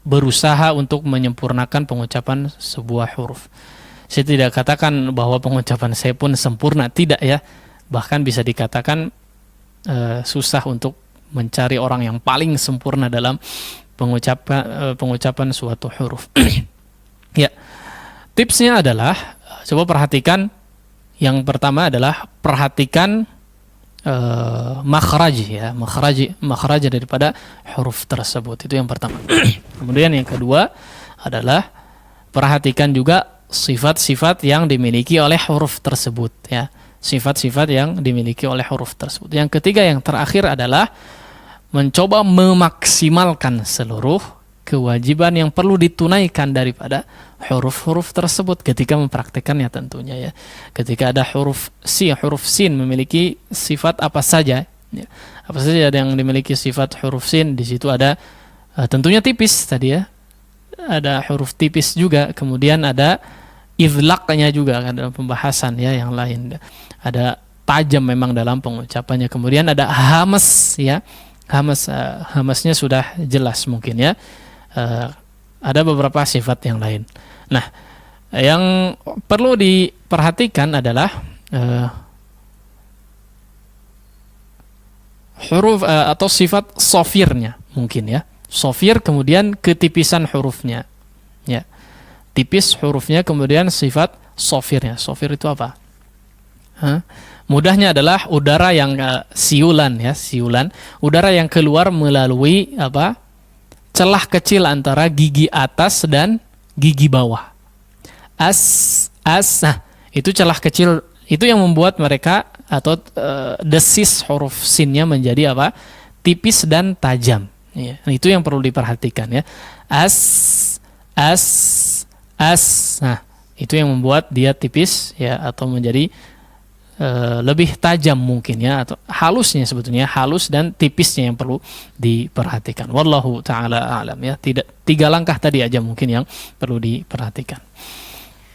berusaha untuk menyempurnakan pengucapan sebuah huruf. Saya tidak katakan bahwa pengucapan saya pun sempurna, tidak ya, bahkan bisa dikatakan susah untuk mencari orang yang paling sempurna dalam pengucapan suatu huruf. Ya, tipsnya adalah coba perhatikan. Yang pertama adalah perhatikan makhraj ya, makhraj daripada huruf tersebut. Itu yang pertama. Kemudian yang kedua adalah perhatikan juga sifat-sifat yang dimiliki oleh huruf tersebut ya. Sifat-sifat yang dimiliki oleh huruf tersebut. Yang ketiga, yang terakhir adalah mencoba memaksimalkan seluruh kewajiban yang perlu ditunaikan daripada huruf-huruf tersebut ketika mempraktekannya tentunya ya. Ketika ada huruf sin memiliki sifat apa saja ya. Apa saja yang dimiliki sifat huruf sin, di situ ada tentunya tipis tadi ya. Ada huruf tipis juga, kemudian ada izlaqnya juga kan dalam pembahasan ya yang lain. Ada tajam memang dalam pengucapannya. Kemudian ada hamas ya. Hamasnya sudah jelas mungkin ya. Ada beberapa sifat yang lain. Nah, yang perlu diperhatikan adalah huruf atau sifat sofirnya mungkin ya. Sofir kemudian ketipisan hurufnya. Ya. Tipis hurufnya kemudian sifat sofirnya. Sofir itu apa? Mudahnya adalah udara yang siulan ya, siulan. Udara yang keluar melalui apa? Celah kecil antara gigi atas dan gigi bawah. Nah, itu celah kecil itu yang membuat mereka atau desis huruf sinnya menjadi apa? Tipis dan tajam. Ya, itu yang perlu diperhatikan ya. Nah, itu yang membuat dia tipis ya atau menjadi lebih tajam mungkin ya, atau halusnya sebetulnya, halus dan tipisnya yang perlu diperhatikan. Wallahu taala a'lam ya. Tidak 3 langkah tadi aja mungkin yang perlu diperhatikan.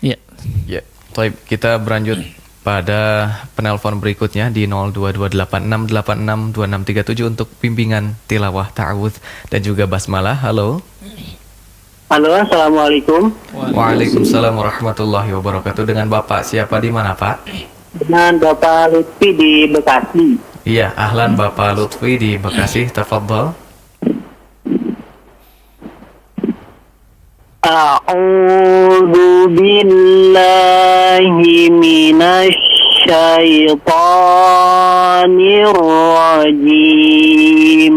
Ya. Ya, baik, kita berlanjut pada penelpon berikutnya di 0228686267 untuk bimbingan tilawah ta'awudz dan juga basmalah. Halo. Halo, assalamualaikum. Waalaikumsalam warahmatullahi wabarakatuh. Dengan Bapak siapa di mana, Pak? Dengan Bapak Lutfi di Bekasi. Iya, ahlan Bapak Lutfi di Bekasi, tafadhol. A'udzu billahi minasy syaithanir rajim.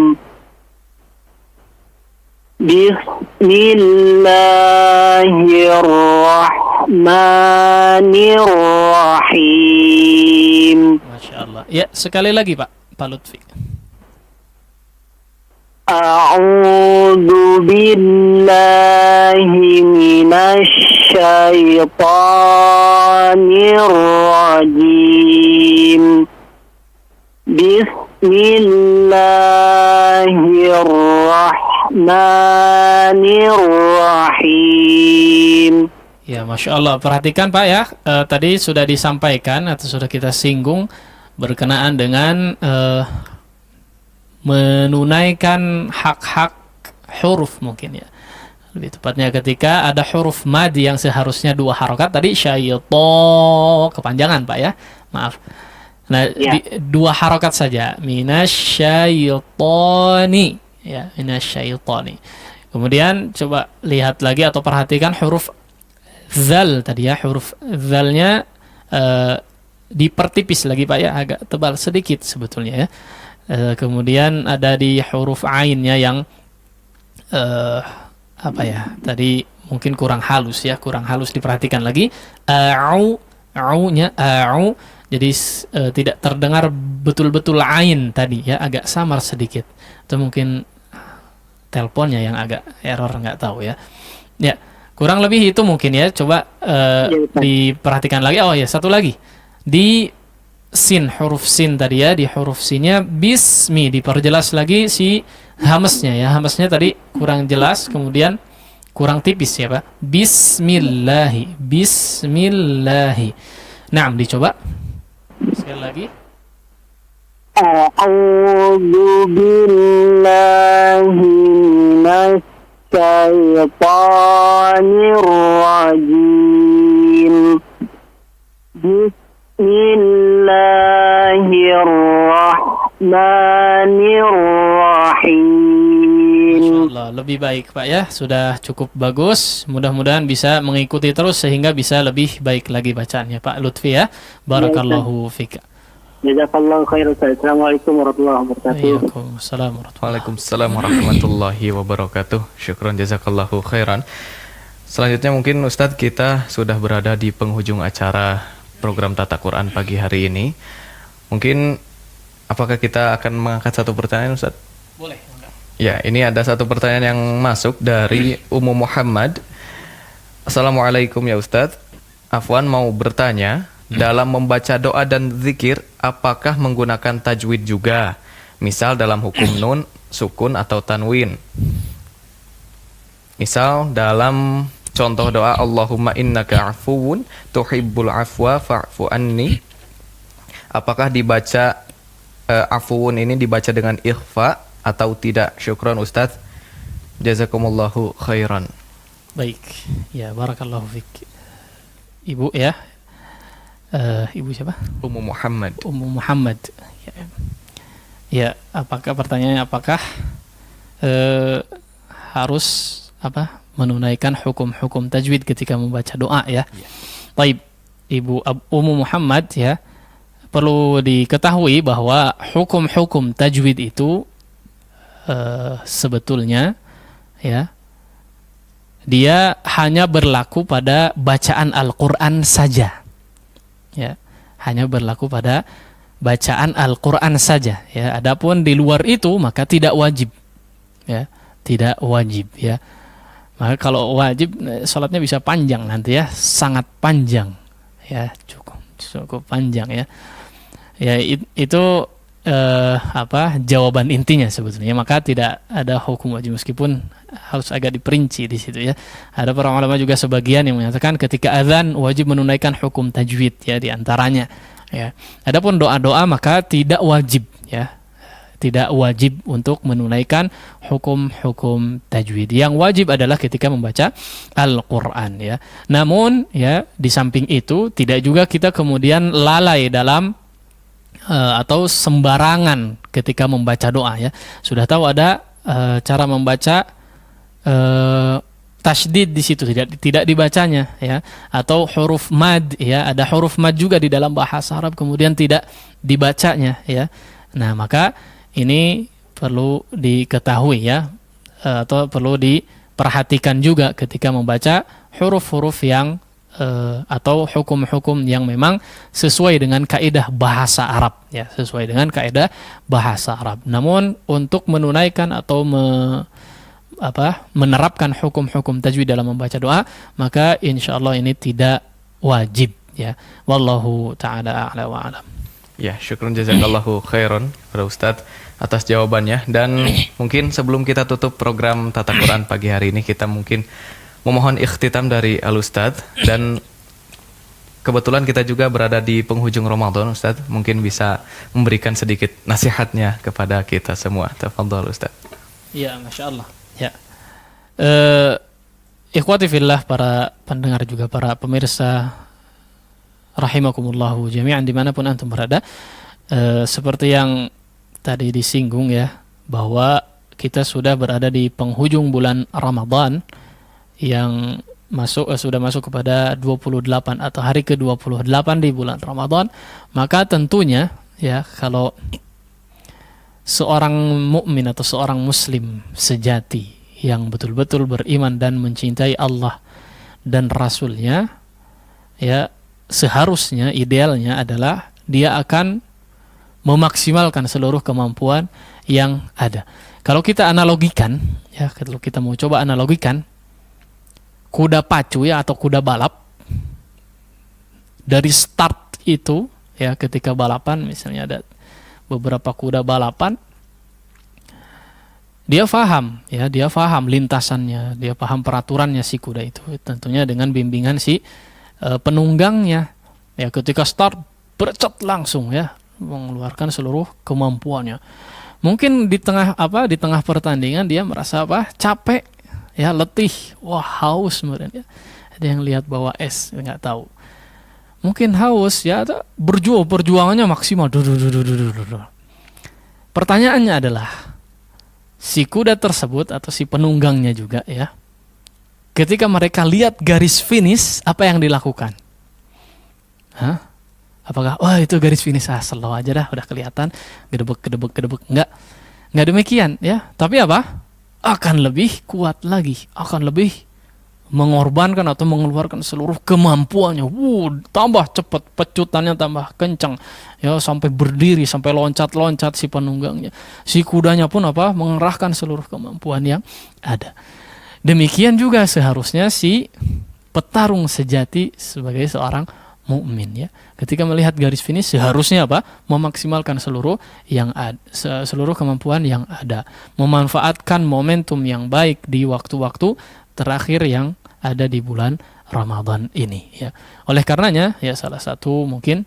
Bismillahirrahmanirrahim. Masya Allah. Ya, sekali lagi Pak Lutfi. A'udzu billahi minasy syaithanir rajim. Bismillahirrahmanirrahim. Ya, Masya Allah. Perhatikan Pak ya, tadi sudah disampaikan atau sudah kita singgung berkenaan dengan menunaikan hak-hak huruf mungkin ya. Lebih tepatnya ketika ada huruf mad yang seharusnya 2 harokat, tadi syaiton, kepanjangan Pak ya, maaf. Nah, Ya. 2 harokat saja, minasyaitoni ya, minasyaitoni. Kemudian coba lihat lagi atau perhatikan huruf zal tadi ya, huruf zalnya dipertipis lagi Pak ya, agak tebal sedikit sebetulnya ya. Kemudian ada di huruf ainnya yang apa ya, tadi mungkin kurang halus ya, kurang halus, diperhatikan lagi. A'u-nya a'u, jadi tidak terdengar betul-betul ain tadi ya, agak samar sedikit. Atau mungkin teleponnya yang agak error, nggak tahu ya. Ya, kurang lebih itu mungkin ya. Coba diperhatikan lagi. Oh ya, satu lagi. Di sin, huruf sin tadi ya, di huruf sinnya bismi, diperjelas lagi si hamesnya ya. Hamesnya tadi kurang jelas, kemudian kurang tipis ya Pak. Bismillahi, bismillahi. Nah, dicoba sekali lagi. A'udzu billahi minasy syaithanir rajim. Bismillahirrahmanirrahim. Insyaallah lebih baik Pak ya, sudah cukup bagus. Mudah-mudahan bisa mengikuti terus sehingga bisa lebih baik lagi bacaannya Pak Lutfi ya. Barakallahu fika. Jazakallahu khairan. Assalamualaikum warahmatullahi wabarakatuh. Waalaikumsalam warahmatullahi wabarakatuh. Syukron, jazakallahu khairan. Selanjutnya mungkin Ustadz, kita sudah berada di penghujung acara program Tata Quran pagi hari ini. Mungkin apakah kita akan mengangkat satu pertanyaan Ustadz? Boleh. Ya, ini ada satu pertanyaan yang masuk dari Ummu Muhammad. Assalamualaikum ya Ustadz. Afwan mau bertanya, dalam membaca doa dan zikir, apakah menggunakan tajwid juga? Misal dalam hukum nun, sukun atau tanwin. Misal dalam contoh doa Allahumma innaka afuwun tuhibbul afwa fa'fu anni. Apakah dibaca afuwun ini dibaca dengan ikhfa atau tidak? Syukran Ustadz. Jazakumullahu khairan. Baik, ya barakallahu fik. Ibu ya, ibu siapa? Ummu Muhammad. Ummu Muhammad. Ya, apakah pertanyaannya apakah harus menunaikan hukum-hukum tajwid ketika membaca doa ya? Baik, Ibu Ummu Muhammad ya, perlu diketahui bahwa hukum-hukum tajwid itu sebetulnya ya, dia hanya berlaku pada bacaan Al-Quran saja ya, hanya berlaku pada bacaan Al-Quran saja ya. Adapun di luar itu maka tidak wajib ya, tidak wajib ya. Maka kalau wajib sholatnya bisa panjang nanti ya, sangat panjang ya, cukup panjang ya. Ya itu jawaban intinya sebetulnya. Maka tidak ada hukum wajib, meskipun harus agak diperinci di situ ya. Ada para ulama juga sebagian yang menyatakan ketika azan wajib menunaikan hukum tajwid ya, di antaranya ya. Adapun doa-doa maka tidak wajib ya, tidak wajib untuk menunaikan hukum-hukum tajwid. Yang wajib adalah ketika membaca Al-Quran ya. Namun ya, di samping itu tidak juga kita kemudian lalai dalam atau sembarangan ketika membaca doa ya. Sudah tahu ada cara membaca tasydid di situ, tidak dibacanya ya, atau huruf mad ya, ada huruf mad juga di dalam bahasa Arab kemudian tidak dibacanya ya. Nah, maka ini perlu diketahui ya, atau perlu diperhatikan juga ketika membaca huruf-huruf yang atau hukum-hukum yang memang sesuai dengan kaidah bahasa Arab ya, sesuai dengan kaidah bahasa Arab. Namun untuk menunaikan atau menerapkan hukum-hukum tajwid dalam membaca doa, maka insyaallah ini tidak wajib ya. Wallahu taala a'la wa a'lam. Ya, syukron jazakallahu khairan kepada Ustadz atas jawabannya. Dan mungkin sebelum kita tutup program Tata Quran pagi hari ini, kita mungkin memohon ikhtitam dari Al-Ustadz. Dan kebetulan kita juga berada di penghujung Ramadan, Ustadz, mungkin bisa memberikan sedikit nasihatnya kepada kita semua. Tafadhol Ustadz. Ya, Masya Allah ya. Ikhwati fillah, para pendengar juga para pemirsa rahimakumullahu jami'an dimanapun antum berada, seperti yang tadi disinggung ya, bahwa kita sudah berada di penghujung bulan Ramadan yang sudah masuk kepada 28 atau hari ke-28 di bulan Ramadan. Maka tentunya ya, kalau seorang mukmin atau seorang muslim sejati yang betul-betul beriman dan mencintai Allah dan Rasulnya ya, seharusnya idealnya adalah dia akan memaksimalkan seluruh kemampuan yang ada. Kalau kita analogikan ya, kalau kita mau coba analogikan kuda pacu ya, atau kuda balap, dari start itu ya, ketika balapan misalnya ada beberapa kuda balapan, dia paham ya, dia paham lintasannya, dia paham peraturannya si kuda itu, tentunya dengan bimbingan si penunggangnya ya. Ketika start bercot langsung ya, mengeluarkan seluruh kemampuannya. Mungkin di tengah pertandingan dia merasa capek ya, letih, wah haus kemudian ya. Ada yang lihat bawa es, nggak tahu, mungkin haus ya, perjuangannya maksimal. Pertanyaannya adalah, si kuda tersebut atau si penunggangnya juga ya, ketika mereka lihat garis finish, apa yang dilakukan? Apakah wah itu garis finish, slow aja dah, udah kelihatan, gedebek. Enggak demikian ya. Tapi apa? Akan lebih kuat lagi, akan lebih mengorbankan atau mengeluarkan seluruh kemampuannya. Tambah cepat, pecutannya tambah kencang. Ya, sampai berdiri, sampai loncat-loncat si penunggangnya. Si kudanya pun mengerahkan seluruh kemampuan yang ada. Demikian juga seharusnya si petarung sejati sebagai seorang mukmin, ya. Ketika melihat garis finish seharusnya memaksimalkan seluruh seluruh kemampuan yang ada, memanfaatkan momentum yang baik di waktu-waktu terakhir yang ada di bulan Ramadan ini, ya. Oleh karenanya, ya, salah satu mungkin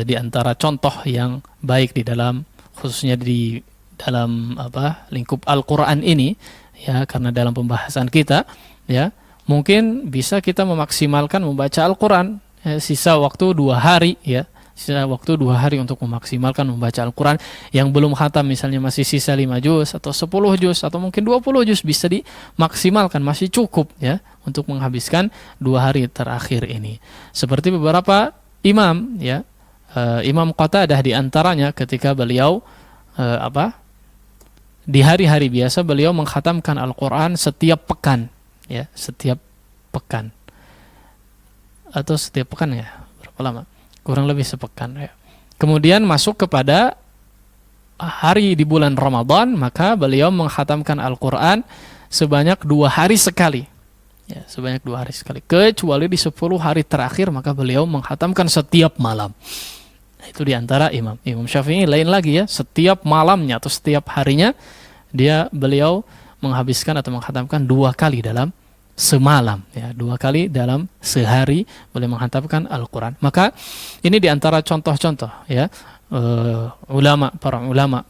di antara contoh yang baik di dalam, khususnya di dalam lingkup Al-Qur'an ini, ya, karena dalam pembahasan kita, ya, mungkin bisa kita memaksimalkan membaca Al-Qur'an, ya, sisa waktu 2 hari, ya. Sisa waktu 2 hari untuk memaksimalkan membaca Al-Quran. Yang belum khatam misalnya masih sisa 5 juz atau 10 juz atau mungkin 20 juz, bisa dimaksimalkan, masih cukup, ya, untuk menghabiskan 2 hari terakhir ini. Seperti beberapa imam, ya, Imam Qatadah di antaranya ketika beliau di hari-hari biasa beliau mengkhatamkan Al-Quran setiap pekan, ya, setiap pekan atau setiap pekan, ya, berapa lama? Kurang lebih sepekan, ya. Kemudian masuk kepada hari di bulan Ramadan, maka beliau mengkhatamkan Al-Quran sebanyak 2 hari sekali, ya, sebanyak 2 hari sekali. Kecuali di 10 hari terakhir, maka beliau mengkhatamkan setiap malam. Nah, itu diantara Imam Syafi'i lain lagi, ya, setiap malamnya atau setiap harinya beliau menghabiskan atau mengkhatamkan 2 kali dalam semalam, ya, 2 kali dalam sehari boleh menghantamkan Al-Quran. Maka ini diantara contoh-contoh, ya, para ulama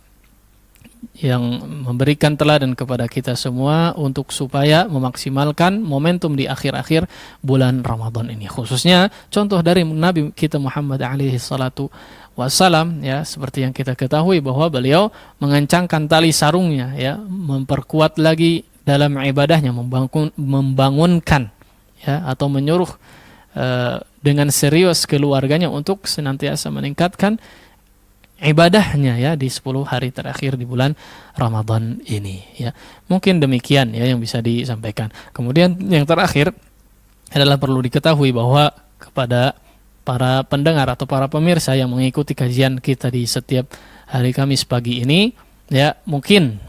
yang memberikan teladan kepada kita semua untuk supaya memaksimalkan momentum di akhir-akhir bulan Ramadan ini. Khususnya contoh dari Nabi kita Muhammad alaihi salatu wassalam, ya, seperti yang kita ketahui bahwa beliau mengencangkan tali sarungnya, ya, memperkuat lagi dalam ibadahnya, membangunkan, ya, atau menyuruh dengan serius keluarganya untuk senantiasa meningkatkan ibadahnya, ya, di 10 hari terakhir di bulan Ramadan ini, ya. Mungkin demikian, ya, yang bisa disampaikan. Kemudian yang terakhir adalah perlu diketahui bahwa kepada para pendengar atau para pemirsa yang mengikuti kajian kita di setiap hari Kamis pagi ini, ya, mungkin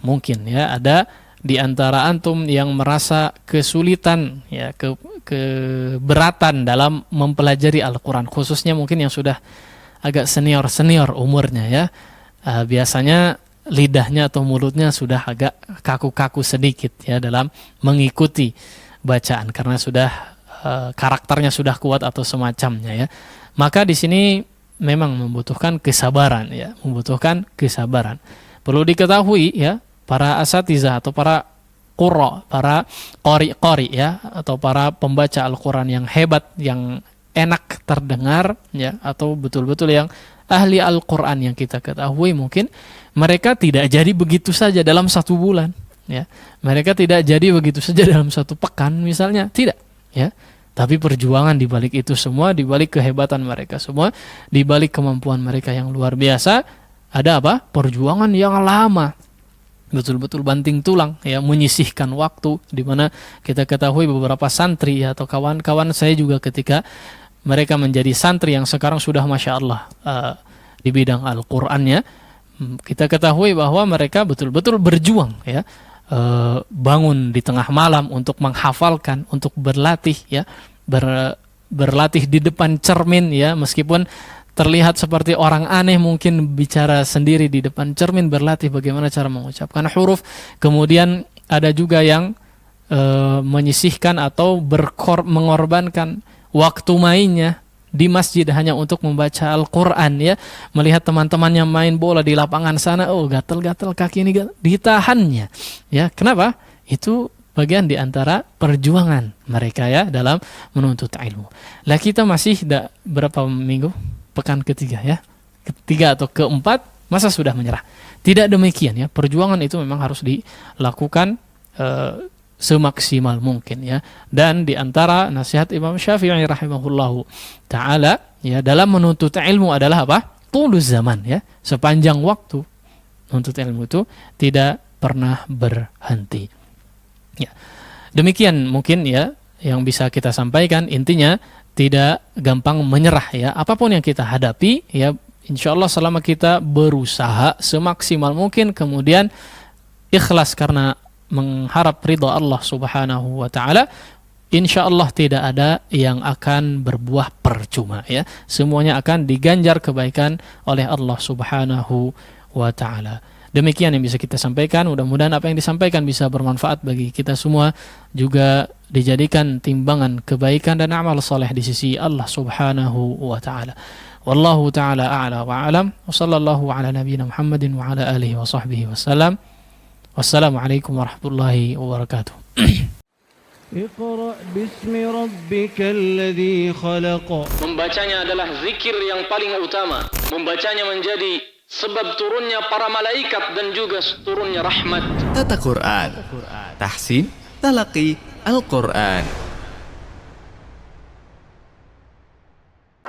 ya ada di antara antum yang merasa kesulitan, ya, keberatan dalam mempelajari Al-Quran, khususnya mungkin yang sudah agak senior umurnya, ya. Biasanya lidahnya atau mulutnya sudah agak kaku-kaku sedikit, ya, dalam mengikuti bacaan karena sudah karakternya sudah kuat atau semacamnya, ya. Maka di sini memang membutuhkan kesabaran, ya, membutuhkan kesabaran. Perlu diketahui, ya, para asatizah atau para qurra, para qari, ya, atau para pembaca Al-Quran yang hebat, yang enak terdengar, ya, atau betul-betul yang ahli Al-Quran yang kita ketahui, mungkin mereka tidak jadi begitu saja dalam 1 bulan, ya. Mereka tidak jadi begitu saja dalam 1 pekan misalnya, tidak, ya. Tapi perjuangan di balik itu semua, di balik kehebatan mereka semua, di balik kemampuan mereka yang luar biasa, ada perjuangan yang lama, betul-betul banting tulang, ya, menyisihkan waktu, di mana kita ketahui beberapa santri, ya, atau kawan-kawan saya juga ketika mereka menjadi santri yang sekarang sudah Masya Allah di bidang Al-Qurannya, kita ketahui bahwa mereka betul-betul berjuang, ya, bangun di tengah malam untuk menghafalkan, untuk berlatih, ya, berlatih di depan cermin, ya, meskipun terlihat seperti orang aneh mungkin bicara sendiri di depan cermin, berlatih bagaimana cara mengucapkan huruf. Kemudian ada juga yang menyisihkan atau mengorbankan waktu mainnya di masjid hanya untuk membaca Al-Quran, ya. Melihat teman-temannya main bola di lapangan sana, oh, gatal-gatal kaki ini, ditahannya, ya. Kenapa? Itu bagian di antara perjuangan mereka, ya, dalam menuntut ilmu. Lah kita masih berapa minggu? Pekan ketiga, ya, ketiga atau keempat, masa sudah menyerah? Tidak demikian, ya. Perjuangan itu memang harus dilakukan semaksimal mungkin, ya. Dan di antara nasihat Imam Syafi'i rahimahullahu taala, ya, dalam menuntut ilmu adalah tulus zaman, ya, sepanjang waktu. Menuntut ilmu itu tidak pernah berhenti, ya. Demikian mungkin ya yang bisa kita sampaikan. Intinya tidak gampang menyerah ya. Apapun yang kita hadapi ya, insya Allah selama kita berusaha semaksimal mungkin, kemudian ikhlas karena mengharap ridha Allah Subhanahu wa taala, insya Allah tidak ada yang akan berbuah percuma ya. Semuanya akan diganjar kebaikan oleh Allah Subhanahu wa taala. Demikian yang bisa kita sampaikan. Mudah-mudahan apa yang disampaikan bisa bermanfaat bagi kita semua, juga dijadikan timbangan kebaikan dan amal saleh di sisi Allah Subhanahu wa taala. Wallahu taala a'la wa a'lam. Wa sallallahu ala nabiyyina Muhammadin wa ala alihi wa sahbihi wasallam. Wassalamualaikum warahmatullahi wabarakatuh. اقرأ باسم ربك الذي خلق. Membacanya adalah zikir yang paling utama. Membacanya menjadi sebab turunnya para malaikat dan juga turunnya rahmat. Tata Quran, tahsin, talaqi, Al-Quran.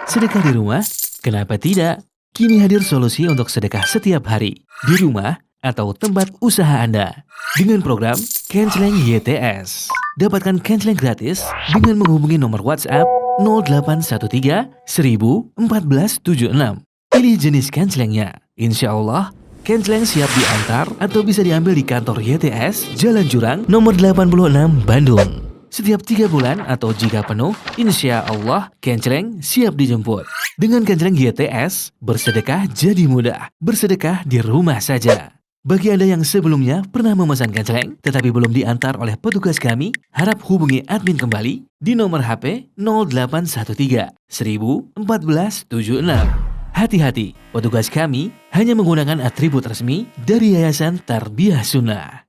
Sedekah di rumah? Kenapa tidak? Kini hadir solusi untuk sedekah setiap hari, di rumah atau tempat usaha Anda. Dengan program Kenceleng YTS. Dapatkan Kenceleng gratis dengan menghubungi nomor WhatsApp 0813 1000 1476. Pilih jenis Kencelengnya. Insya Allah, Kenceleng siap diantar atau bisa diambil di kantor YTS, Jalan Jurang, nomor 86, Bandung. Setiap 3 bulan atau jika penuh, insya Allah Kenceleng siap dijemput. Dengan Kenceleng YTS, bersedekah jadi mudah. Bersedekah di rumah saja. Bagi Anda yang sebelumnya pernah memesan Kenceleng tetapi belum diantar oleh petugas kami, harap hubungi admin kembali di nomor HP 0813 1000 1476. Hati-hati, petugas kami hanya menggunakan atribut resmi dari Yayasan Tarbiyah Sunnah.